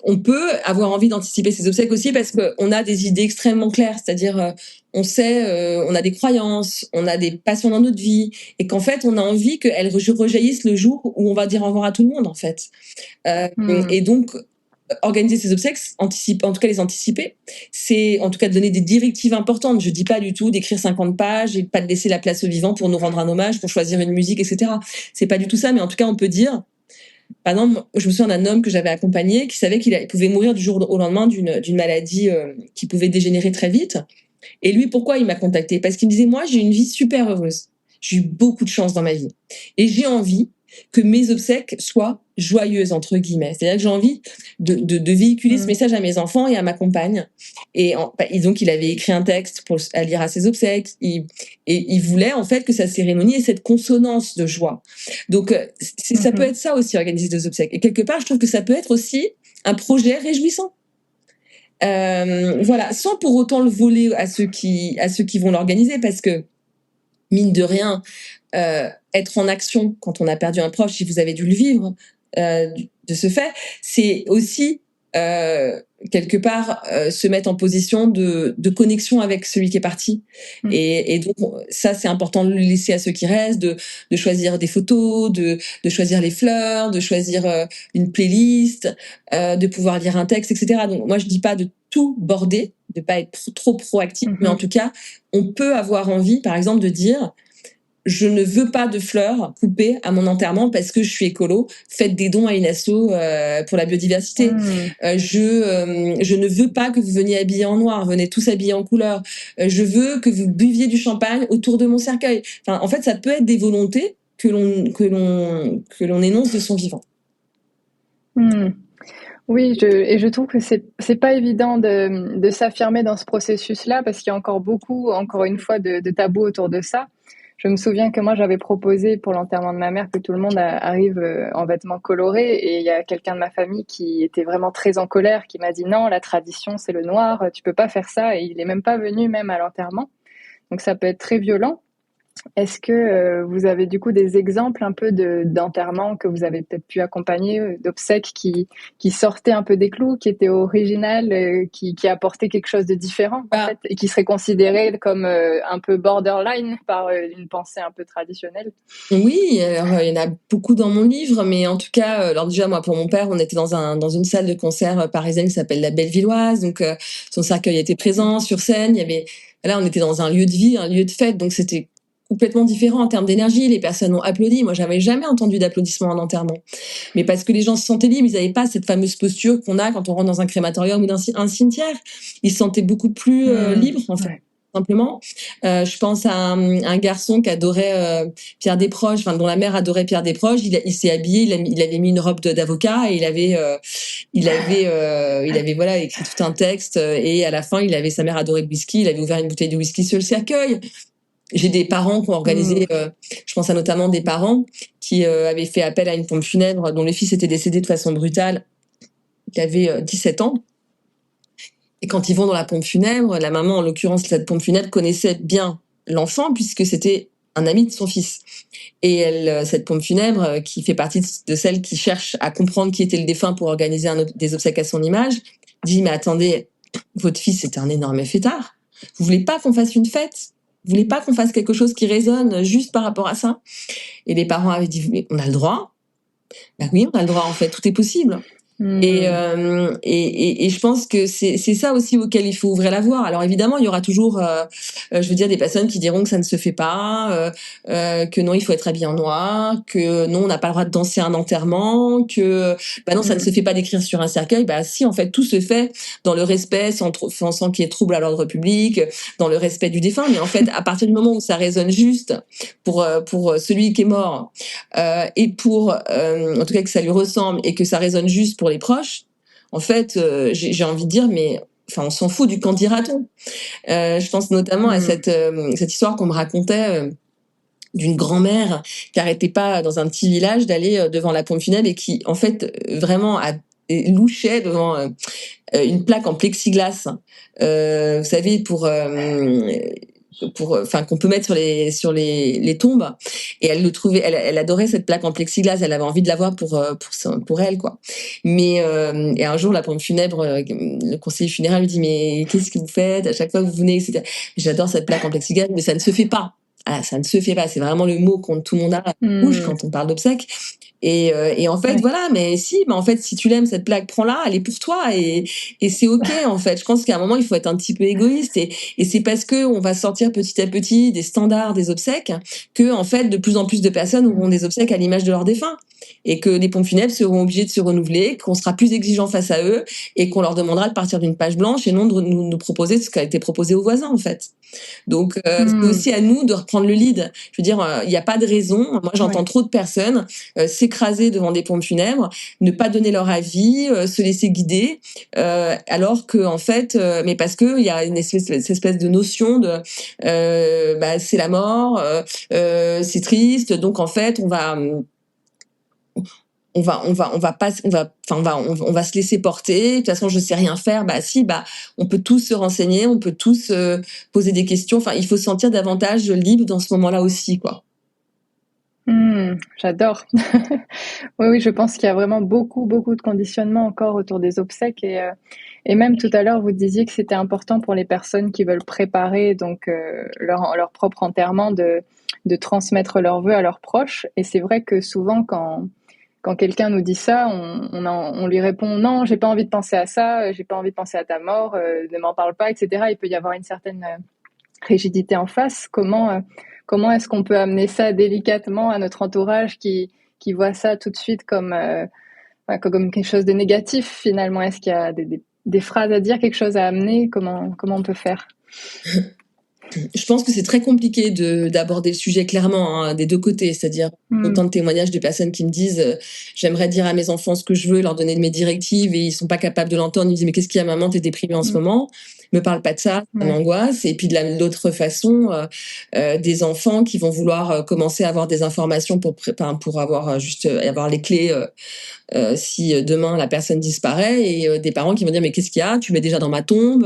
on peut avoir envie d'anticiper ses obsèques aussi parce qu'on a des idées extrêmement claires. C'est-à-dire, on sait, on a des croyances, on a des passions dans notre vie, et qu'en fait, on a envie qu'elles rejaillissent le jour où on va dire au revoir à tout le monde, en fait. Et donc, organiser ses obsèques, en tout cas les anticiper, c'est en tout cas de donner des directives importantes. Je dis pas du tout d'écrire 50 pages et pas de laisser la place aux vivants pour nous rendre un hommage, pour choisir une musique, etc. C'est pas du tout ça, mais en tout cas on peut dire, par exemple, je me souviens d'un homme que j'avais accompagné qui savait qu'il pouvait mourir du jour au lendemain d'une maladie qui pouvait dégénérer très vite. Et lui, pourquoi il m'a contacté? Parce qu'il me disait, moi j'ai une vie super heureuse, j'ai eu beaucoup de chance dans ma vie et j'ai envie que mes obsèques soient joyeuses, entre guillemets. C'est-à-dire que j'ai envie de véhiculer ce message à mes enfants et à ma compagne. Et donc, il avait écrit un texte à lire à ses obsèques. Et il voulait, en fait, que sa cérémonie ait cette consonance de joie. Donc, ça peut être ça aussi, organiser des obsèques. Et quelque part, je trouve que ça peut être aussi un projet réjouissant. Voilà, sans pour autant le voler à ceux qui vont l'organiser, parce que, mine de rien, être en action quand on a perdu un proche, si vous avez dû le vivre de ce fait, c'est aussi quelque part se mettre en position de connexion avec celui qui est parti. Et donc ça, c'est important de le laisser à ceux qui restent, de choisir des photos, de choisir les fleurs, de choisir une playlist, de pouvoir lire un texte, etc. Donc moi, je dis pas de tout border, de pas être trop proactif, mais en tout cas, on peut avoir envie, par exemple, de dire: je ne veux pas de fleurs coupées à mon enterrement parce que je suis écolo. Faites des dons à une asso pour la biodiversité. Je ne veux pas que vous veniez habillés en noir. Venez tous habillés en couleur. Je veux que vous buviez du champagne autour de mon cercueil. Enfin, en fait, ça peut être des volontés que l'on énonce de son vivant. Oui, je trouve que c'est pas évident de s'affirmer dans ce processus-là, parce qu'il y a encore beaucoup, encore une fois, de tabous autour de ça. Je me souviens que moi, j'avais proposé pour l'enterrement de ma mère que tout le monde arrive en vêtements colorés, et il y a quelqu'un de ma famille qui était vraiment très en colère, qui m'a dit: non, la tradition, c'est le noir, tu peux pas faire ça, et il est même pas venu même à l'enterrement. Donc ça peut être très violent. Est-ce que vous avez du coup des exemples un peu d'enterrement que vous avez peut-être pu accompagner, d'obsèques qui sortaient un peu des clous, qui étaient originales, qui apportaient quelque chose de différent en fait, et qui seraient considérées comme un peu borderline par une pensée un peu traditionnelle? Oui, alors, il y en a beaucoup dans mon livre, mais en tout cas, alors déjà moi pour mon père, on était dans une salle de concert parisienne qui s'appelle la Bellevilloise, donc son cercueil était présent sur scène. Là, on était dans un lieu de vie, un lieu de fête, donc c'était complètement différent en termes d'énergie. Les personnes ont applaudi. Moi, j'avais jamais entendu d'applaudissements en enterrement, mais parce que les gens se sentaient libres. Ils n'avaient pas cette fameuse posture qu'on a quand on rentre dans un crématorium ou dans un cimetière. Ils se sentaient beaucoup plus libres, en fait. Ouais. Simplement, je pense à un garçon qui adorait Pierre Desproges, dont la mère adorait Pierre Desproges. Il s'est habillé, il avait mis une robe d'avocat, et il avait voilà écrit tout un texte, et à la fin, sa mère adorait le whisky. Il avait ouvert une bouteille de whisky sur le cercueil. J'ai des parents qui ont organisé, je pense à notamment des parents qui avaient fait appel à une pompe funèbre dont le fils était décédé de façon brutale, qui avait 17 ans. Et quand ils vont dans la pompe funèbre, la maman, en l'occurrence, cette pompe funèbre, connaissait bien l'enfant, puisque c'était un ami de son fils. Et elle, cette pompe funèbre, qui fait partie de celles qui cherchent à comprendre qui était le défunt pour organiser des obsèques à son image, dit, mais attendez, votre fils était un énorme fêtard. Vous voulez pas qu'on fasse une fête? Vous voulez pas qu'on fasse quelque chose qui résonne juste par rapport à ça? Et les parents avaient dit, mais on a le droit. Ben oui, on a le droit, en fait, tout est possible. Et je pense que c'est ça aussi auquel il faut ouvrir la voie. Alors évidemment, il y aura toujours, je veux dire, des personnes qui diront que ça ne se fait pas, que non, il faut être habillé en noir, que non, on n'a pas le droit de danser un enterrement, que bah non, ça ne se fait pas d'écrire sur un cercueil. Bah si, en fait, tout se fait dans le respect, sans qu'il y ait trouble à l'ordre public, dans le respect du défunt. Mais en fait, à partir du moment où ça résonne juste pour celui qui est mort, et pour, en tout cas, que ça lui ressemble et que ça résonne juste pour les proches, en fait, j'ai envie de dire, mais enfin, on s'en fout du qu'en dira-t-on. Je pense notamment à cette histoire qu'on me racontait d'une grand-mère qui arrêtait pas dans un petit village d'aller devant la pompe funèbre et qui, en fait, vraiment louchait devant une plaque en plexiglas. Vous savez, pour enfin qu'on peut mettre sur les tombes, et elle le trouvait, elle adorait cette plaque en plexiglas, elle avait envie de l'avoir pour elle, quoi. Mais et un jour la pompe funèbre, le conseiller funéraire lui dit, mais qu'est-ce que vous faites à chaque fois que vous venez, etc. J'adore cette plaque en plexiglas, mais ça ne se fait pas. Ah, ça ne se fait pas, c'est vraiment le mot que tout le monde a à la bouche quand on parle d'obsèques. Et en fait, voilà, mais en fait, si tu l'aimes, cette plaque, prends-la, elle est pour toi, et c'est ok, en fait. Je pense qu'à un moment, il faut être un petit peu égoïste, et c'est parce que on va sortir petit à petit des standards des obsèques que, en fait, de plus en plus de personnes auront des obsèques à l'image de leurs défunts, et que les pompes funèbres seront obligées de se renouveler, qu'on sera plus exigeant face à eux, et qu'on leur demandera de partir d'une page blanche et non de nous proposer ce qui a été proposé aux voisins, en fait. Donc, c'est aussi à nous de reprendre le lead. Je veux dire, il n'y a pas de raison. Moi, j'entends trop de personnes s'écraser devant des pompes funèbres, ne pas donner leur avis, se laisser guider, alors que, en fait, mais parce que il y a cette espèce de notion de, c'est la mort, c'est triste, donc en fait, on va se laisser porter. De toute façon, je sais rien faire. Bah si, on peut tous se renseigner, on peut tous poser des questions. Enfin, il faut se sentir davantage libre dans ce moment-là aussi, quoi. J'adore. Oui, je pense qu'il y a vraiment beaucoup de conditionnement encore autour des obsèques, et même tout à l'heure, vous disiez que c'était important pour les personnes qui veulent préparer donc leur propre enterrement de transmettre leurs vœux à leurs proches. Et c'est vrai que souvent, quand quelqu'un nous dit ça, on lui répond non, j'ai pas envie de penser à ça, j'ai pas envie de penser à ta mort, ne m'en parle pas, etc. Il peut y avoir une certaine rigidité en face. Comment est-ce qu'on peut amener ça délicatement à notre entourage qui voit ça tout de suite comme quelque chose de négatif finalement? Est-ce qu'il y a des phrases à dire, quelque chose à amener? Comment on peut faire? Je pense que c'est très compliqué d'aborder le sujet clairement, hein, des deux côtés, c'est-à-dire autant de témoignages de personnes qui me disent j'aimerais dire à mes enfants ce que je veux, leur donner mes directives, et ils sont pas capables de l'entendre. Ils me disent mais qu'est-ce qu'il y a, maman, t'es déprimée en ce moment, me parle pas de ça, ça m'angoisse. Et puis de l'autre façon, des enfants qui vont vouloir commencer à avoir des informations pour avoir juste avoir les clés si demain la personne disparaît, et des parents qui vont dire mais qu'est-ce qu'il y a, tu mets déjà dans ma tombe.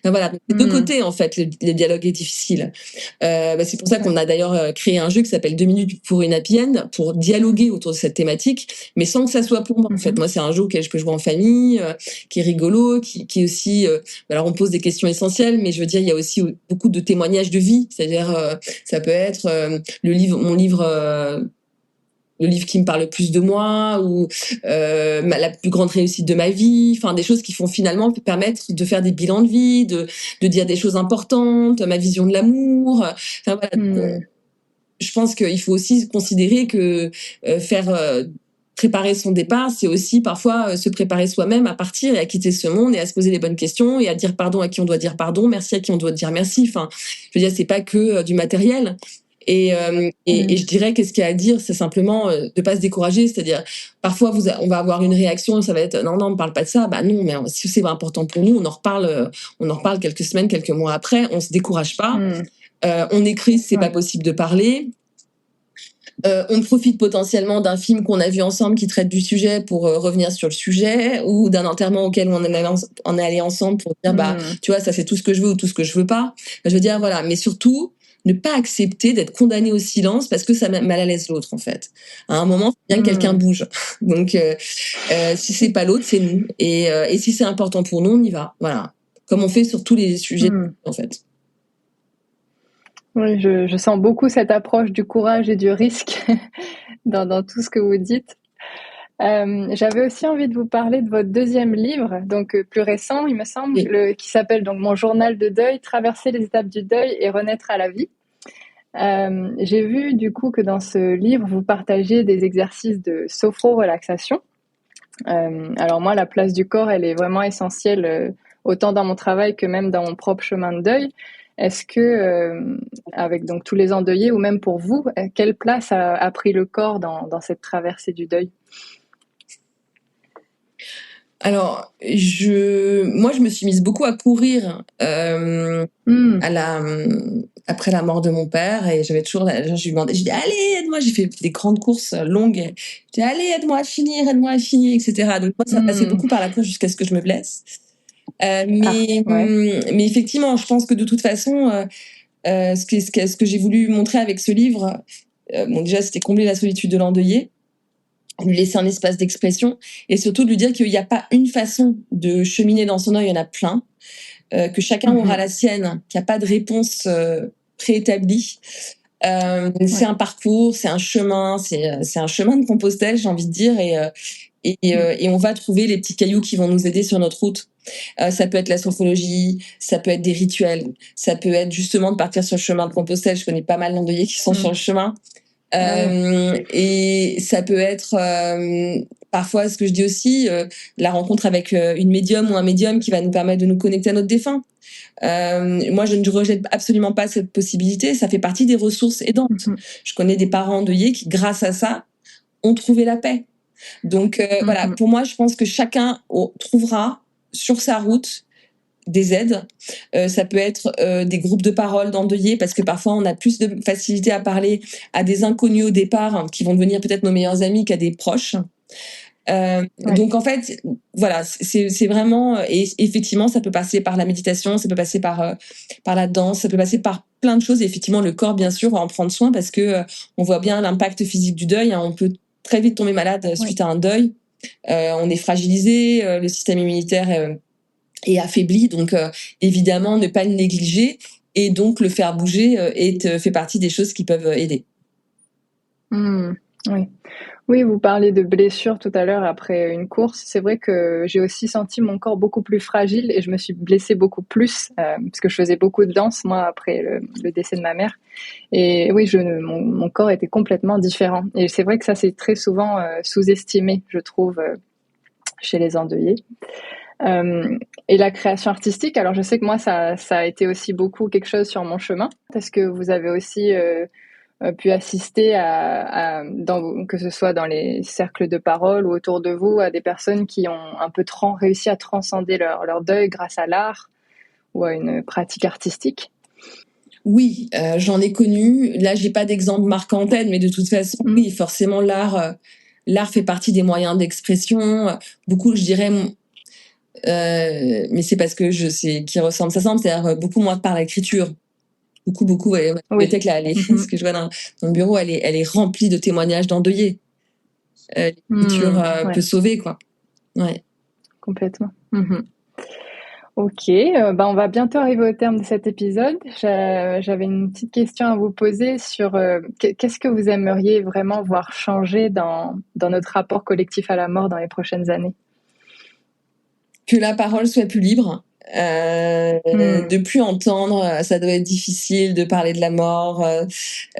Voilà, des deux côtés en fait, le dialogue est difficile. C'est pour ça qu'on a d'ailleurs créé un jeu qui s'appelle 2 minutes pour une happy end, pour dialoguer autour de cette thématique, mais sans que ça soit pour moi. En fait, moi c'est un jeu auquel je peux jouer en famille, qui est rigolo, qui est aussi alors on pose des questions essentielles, mais je veux dire il y a aussi beaucoup de témoignages de vie, c'est-à-dire ça peut être le livre qui me parle le plus de moi, ou la plus grande réussite de ma vie, enfin des choses qui font finalement permettre de faire des bilans de vie, de dire des choses importantes, ma vision de l'amour. Enfin, voilà. Je pense qu'il faut aussi considérer que préparer son départ, c'est aussi parfois se préparer soi-même à partir et à quitter ce monde, et à se poser les bonnes questions, et à dire pardon à qui on doit dire pardon, merci à qui on doit dire merci. Enfin, je veux dire, c'est pas que du matériel. Et je dirais qu'est-ce qu'il y a à dire, c'est simplement de pas se décourager, c'est-à-dire parfois on va avoir une réaction, ça va être non, on ne parle pas de ça, non, mais si c'est important pour nous, on en reparle quelques semaines, quelques mois après, on se décourage pas, on écrit si c'est pas possible de parler. On profite potentiellement d'un film qu'on a vu ensemble qui traite du sujet pour revenir sur le sujet, ou d'un enterrement auquel on est allé ensemble pour dire tu vois, ça c'est tout ce que je veux ou tout ce que je veux pas. Je veux dire voilà, mais surtout ne pas accepter d'être condamné au silence parce que ça met mal à l'aise l'autre, en fait. À un moment, il faut bien que quelqu'un bouge. Donc, si c'est pas l'autre, c'est nous. Et si c'est important pour nous, on y va. Voilà. Comme on fait sur tous les sujets, en fait. Oui, je sens beaucoup cette approche du courage et du risque dans tout ce que vous dites. J'avais aussi envie de vous parler de votre deuxième livre, donc plus récent, il me semble, Oui. qui s'appelle donc Mon journal de deuil, traverser les étapes du deuil et renaître à la vie. J'ai vu du coup que dans ce livre, vous partagez des exercices de sophro-relaxation. Alors moi, la place du corps, elle est vraiment essentielle, autant dans mon travail que même dans mon propre chemin de deuil. Est-ce que, avec donc tous les endeuillés, ou même pour vous, quelle place a pris le corps dans cette traversée du deuil? Alors, moi, je me suis mise beaucoup à courir après la mort de mon père, et j'avais toujours, je lui demandais, je dis allez, aide-moi, j'ai fait des grandes courses longues, je dis allez, aide-moi à finir, etc. Donc moi, ça passait beaucoup par la course jusqu'à ce que je me blesse. Mais effectivement, je pense que de toute façon, ce que j'ai voulu montrer avec ce livre, bon, déjà, c'était combler la solitude de l'endeuillé, lui laisser un espace d'expression, et surtout de lui dire qu'il n'y a pas une façon de cheminer dans son deuil, il y en a plein, que chacun aura la sienne, qu'il n'y a pas de réponse préétablie. C'est un parcours, c'est un chemin, c'est un chemin de Compostelle, j'ai envie de dire, et on va trouver les petits cailloux qui vont nous aider sur notre route. Ça peut être la sophrologie, ça peut être des rituels, ça peut être justement de partir sur le chemin de Compostelle. Je connais pas mal d'endeuillés qui sont sur le chemin. Et ça peut être parfois, ce que je dis aussi, la rencontre avec une médium ou un médium qui va nous permettre de nous connecter à notre défunt. Moi, je ne rejette absolument pas cette possibilité. Ça fait partie des ressources aidantes. Je connais des parents endeuillés qui, grâce à ça, ont trouvé la paix. Donc voilà, pour moi, je pense que chacun trouvera sur sa route des aides. Ça peut être des groupes de parole d'endeuillés, parce que parfois on a plus de facilité à parler à des inconnus au départ, hein, qui vont devenir peut-être nos meilleurs amis, qu'à des proches. Donc en fait, voilà, c'est vraiment, et effectivement, ça peut passer par la méditation, ça peut passer par la danse, ça peut passer par plein de choses. Et effectivement, le corps, bien sûr, va en prendre soin, parce que on voit bien l'impact physique du deuil, hein. On peut très vite tomber malade suite à un deuil. On est fragilisé, le système immunitaire est affaibli, donc évidemment ne pas le négliger, et donc le faire bouger fait partie des choses qui peuvent aider. Oui. Oui, vous parlez de blessures tout à l'heure après une course. C'est vrai que j'ai aussi senti mon corps beaucoup plus fragile, et je me suis blessée beaucoup plus parce que je faisais beaucoup de danse, moi, après le décès de ma mère. Et oui, mon corps était complètement différent. Et c'est vrai que ça, c'est très souvent sous-estimé, je trouve, chez les endeuillés. Et la création artistique, alors je sais que moi, ça a été aussi beaucoup quelque chose sur mon chemin. Est-ce que vous avez aussi pu assister que ce soit dans les cercles de parole ou autour de vous, à des personnes qui ont un peu réussi à transcender leur deuil grâce à l'art ou à une pratique artistique? Oui, j'en ai connu. Là, j'ai pas d'exemple marquant en tête, mais de toute façon, oui, forcément, l'art fait partie des moyens d'expression. Beaucoup, je dirais, mais c'est parce que je sais qui ressemble, ça semble, c'est-à-dire beaucoup moins par l'écriture. Beaucoup, ouais. La bibliothèque, là, ce que je vois dans le bureau, elle est remplie de témoignages d'endeuillés. L'écriture peut sauver, quoi. Ouais. Complètement. Ok, on va bientôt arriver au terme de cet épisode. J'avais une petite question à vous poser sur qu'est-ce que vous aimeriez vraiment voir changer dans notre rapport collectif à la mort dans les prochaines années? Que la parole soit plus libre. De plus entendre, ça doit être difficile de parler de la mort,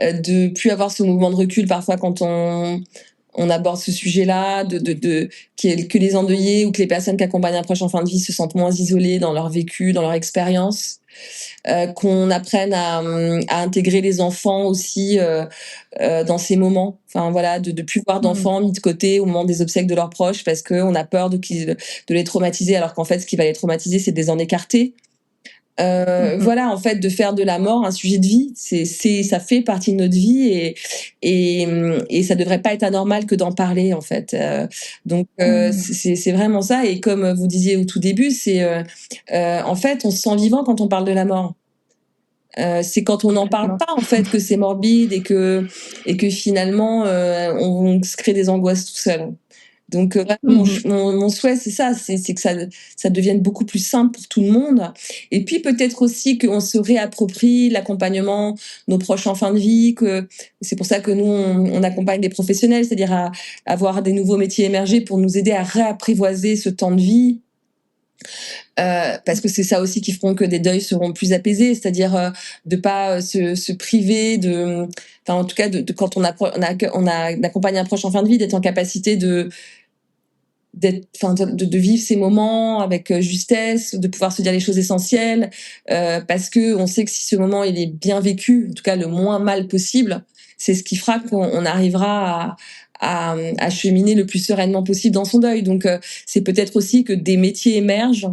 de plus avoir ce mouvement de recul parfois quand on aborde ce sujet-là, que les endeuillés ou que les personnes qui accompagnent un proche en fin de vie se sentent moins isolées dans leur vécu, dans leur expérience. Qu'on apprenne à intégrer les enfants aussi dans ces moments. Enfin voilà, de plus voir d'enfants mis de côté au moment des obsèques de leurs proches, parce qu'on a peur de les traumatiser, alors qu'en fait, ce qui va les traumatiser, c'est de les en écarter. Voilà, en fait, de faire de la mort un sujet de vie, ça fait partie de notre vie, et ça devrait pas être anormal que d'en parler, en fait. Donc c'est vraiment ça. Et comme vous disiez au tout début, c'est en fait, on se sent vivant quand on parle de la mort. C'est quand on n'en parle pas en fait que c'est morbide et que finalement on se crée des angoisses tout seul. Donc mon souhait c'est ça, c'est que ça devienne beaucoup plus simple pour tout le monde. Et puis peut-être aussi qu'on se réapproprie l'accompagnement nos proches en fin de vie. Que c'est pour ça que nous on accompagne des professionnels, c'est-à-dire à avoir des nouveaux métiers émerger pour nous aider à réapprivoiser ce temps de vie. Parce que c'est ça aussi qui feront que des deuils seront plus apaisés, c'est-à-dire de pas se priver de, enfin en tout cas de quand on accompagne un proche en fin de vie, d'être en capacité de vivre ces moments avec justesse, de pouvoir se dire les choses essentielles, parce que on sait que si ce moment il est bien vécu, en tout cas le moins mal possible, c'est ce qui fera qu'on arrivera à cheminer le plus sereinement possible dans son deuil. Donc c'est peut-être aussi que des métiers émergent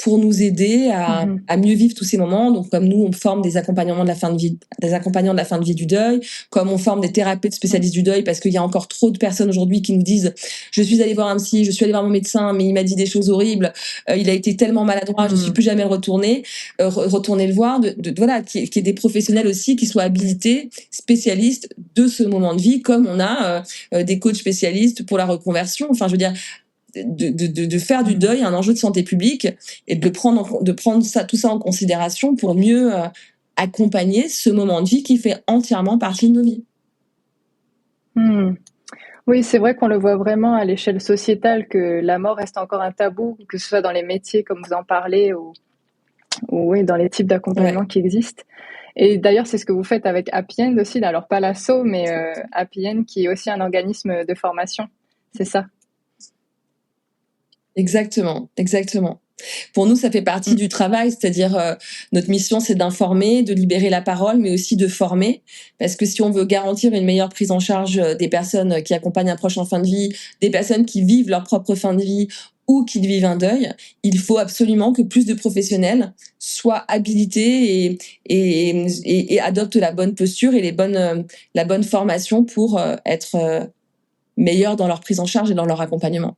pour nous aider à mieux vivre tous ces moments. Donc comme nous on forme des accompagnants de la fin de vie du deuil, comme on forme des thérapeutes spécialistes du deuil, parce qu'il y a encore trop de personnes aujourd'hui qui nous disent je suis allée voir un psy, je suis allée voir mon médecin, mais il m'a dit des choses horribles, il a été tellement maladroit, je suis plus jamais retourner le voir, voilà, qui est des professionnels aussi qui soient habilités, spécialistes de ce moment de vie, comme on a des coachs spécialistes pour la reconversion. Enfin, je veux dire, de faire du deuil un enjeu de santé publique et de prendre tout ça en considération pour mieux accompagner ce moment de vie qui fait entièrement partie de nos vies. Oui, c'est vrai qu'on le voit vraiment à l'échelle sociétale, que la mort reste encore un tabou, que ce soit dans les métiers comme vous en parlez ou oui, dans les types d'accompagnement qui existent. Et d'ailleurs, c'est ce que vous faites avec Happy End aussi, alors pas l'asso, mais Happy End qui est aussi un organisme de formation, c'est ça? Exactement. Pour nous, ça fait partie du travail, c'est-à-dire notre mission, c'est d'informer, de libérer la parole, mais aussi de former, parce que si on veut garantir une meilleure prise en charge des personnes qui accompagnent un proche en fin de vie, des personnes qui vivent leur propre fin de vie ou qui vivent un deuil, il faut absolument que plus de professionnels soient habilités et adoptent la bonne posture et la bonne formation pour être meilleurs dans leur prise en charge et dans leur accompagnement.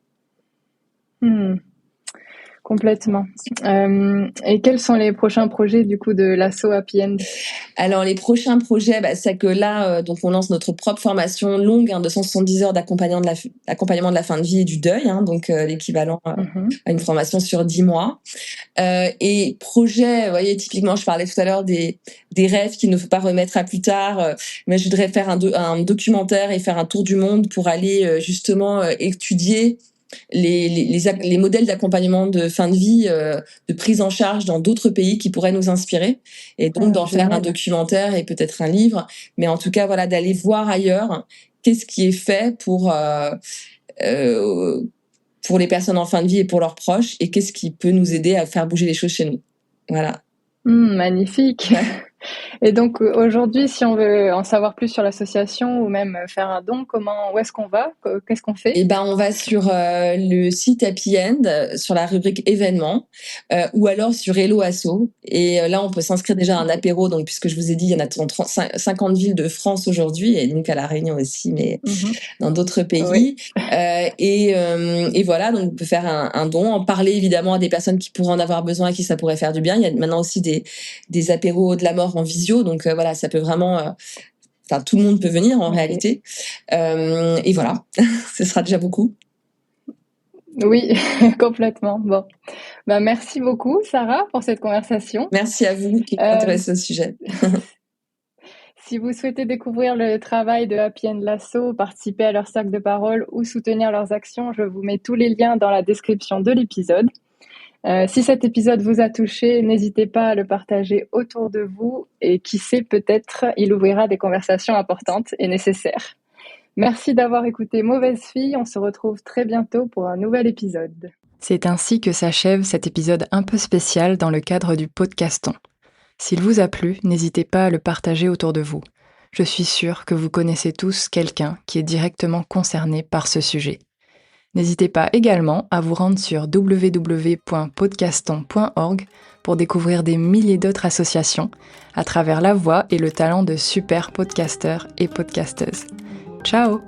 Complètement. Et quels sont les prochains projets du coup de l'asso Happy End? Alors les prochains projets, c'est que là, donc on lance notre propre formation longue, 270 heures d'accompagnement de la fin de vie et du deuil, donc l'équivalent à une formation sur 10 mois. Et projet, vous voyez, typiquement, je parlais tout à l'heure des rêves qu'il ne faut pas remettre à plus tard. Mais je voudrais faire un documentaire et faire un tour du monde pour aller justement étudier les modèles d'accompagnement de fin de vie, de prise en charge dans d'autres pays qui pourraient nous inspirer, et donc d'en faire un documentaire et peut-être un livre, mais en tout cas voilà, d'aller voir ailleurs qu'est-ce qui est fait pour les personnes en fin de vie et pour leurs proches, et qu'est-ce qui peut nous aider à faire bouger les choses chez nous. Voilà. Magnifique. Et donc aujourd'hui, si on veut en savoir plus sur l'association ou même faire un don, où est-ce qu'on va? Qu'est-ce qu'on fait? On va sur le site Happy End, sur la rubrique événements, ou alors sur Hello Asso. Et là, on peut s'inscrire déjà à un apéro. Donc, puisque je vous ai dit, il y en a dans 50 villes de France aujourd'hui, et donc à La Réunion aussi, mais dans d'autres pays. Oui. Et voilà, donc on peut faire un don, en parler évidemment à des personnes qui pourraient en avoir besoin, à qui ça pourrait faire du bien. Il y a maintenant aussi des apéros de la mort en visio, donc voilà, ça peut vraiment... tout le monde peut venir en réalité. Et voilà, ce sera déjà beaucoup. Oui, complètement. Bon, merci beaucoup Sarah pour cette conversation. Merci à vous qui m'intéressez au sujet. Si vous souhaitez découvrir le travail de Happy End l'Asso, participer à leur cercle de parole ou soutenir leurs actions, je vous mets tous les liens dans la description de l'épisode. Si cet épisode vous a touché, n'hésitez pas à le partager autour de vous, et qui sait, peut-être il ouvrira des conversations importantes et nécessaires. Merci d'avoir écouté Mauvaise Fille, on se retrouve très bientôt pour un nouvel épisode. C'est ainsi que s'achève cet épisode un peu spécial dans le cadre du podcaston. S'il vous a plu, n'hésitez pas à le partager autour de vous. Je suis sûre que vous connaissez tous quelqu'un qui est directement concerné par ce sujet. N'hésitez pas également à vous rendre sur www.podcaston.org pour découvrir des milliers d'autres associations à travers la voix et le talent de super podcasteurs et podcasteuses. Ciao!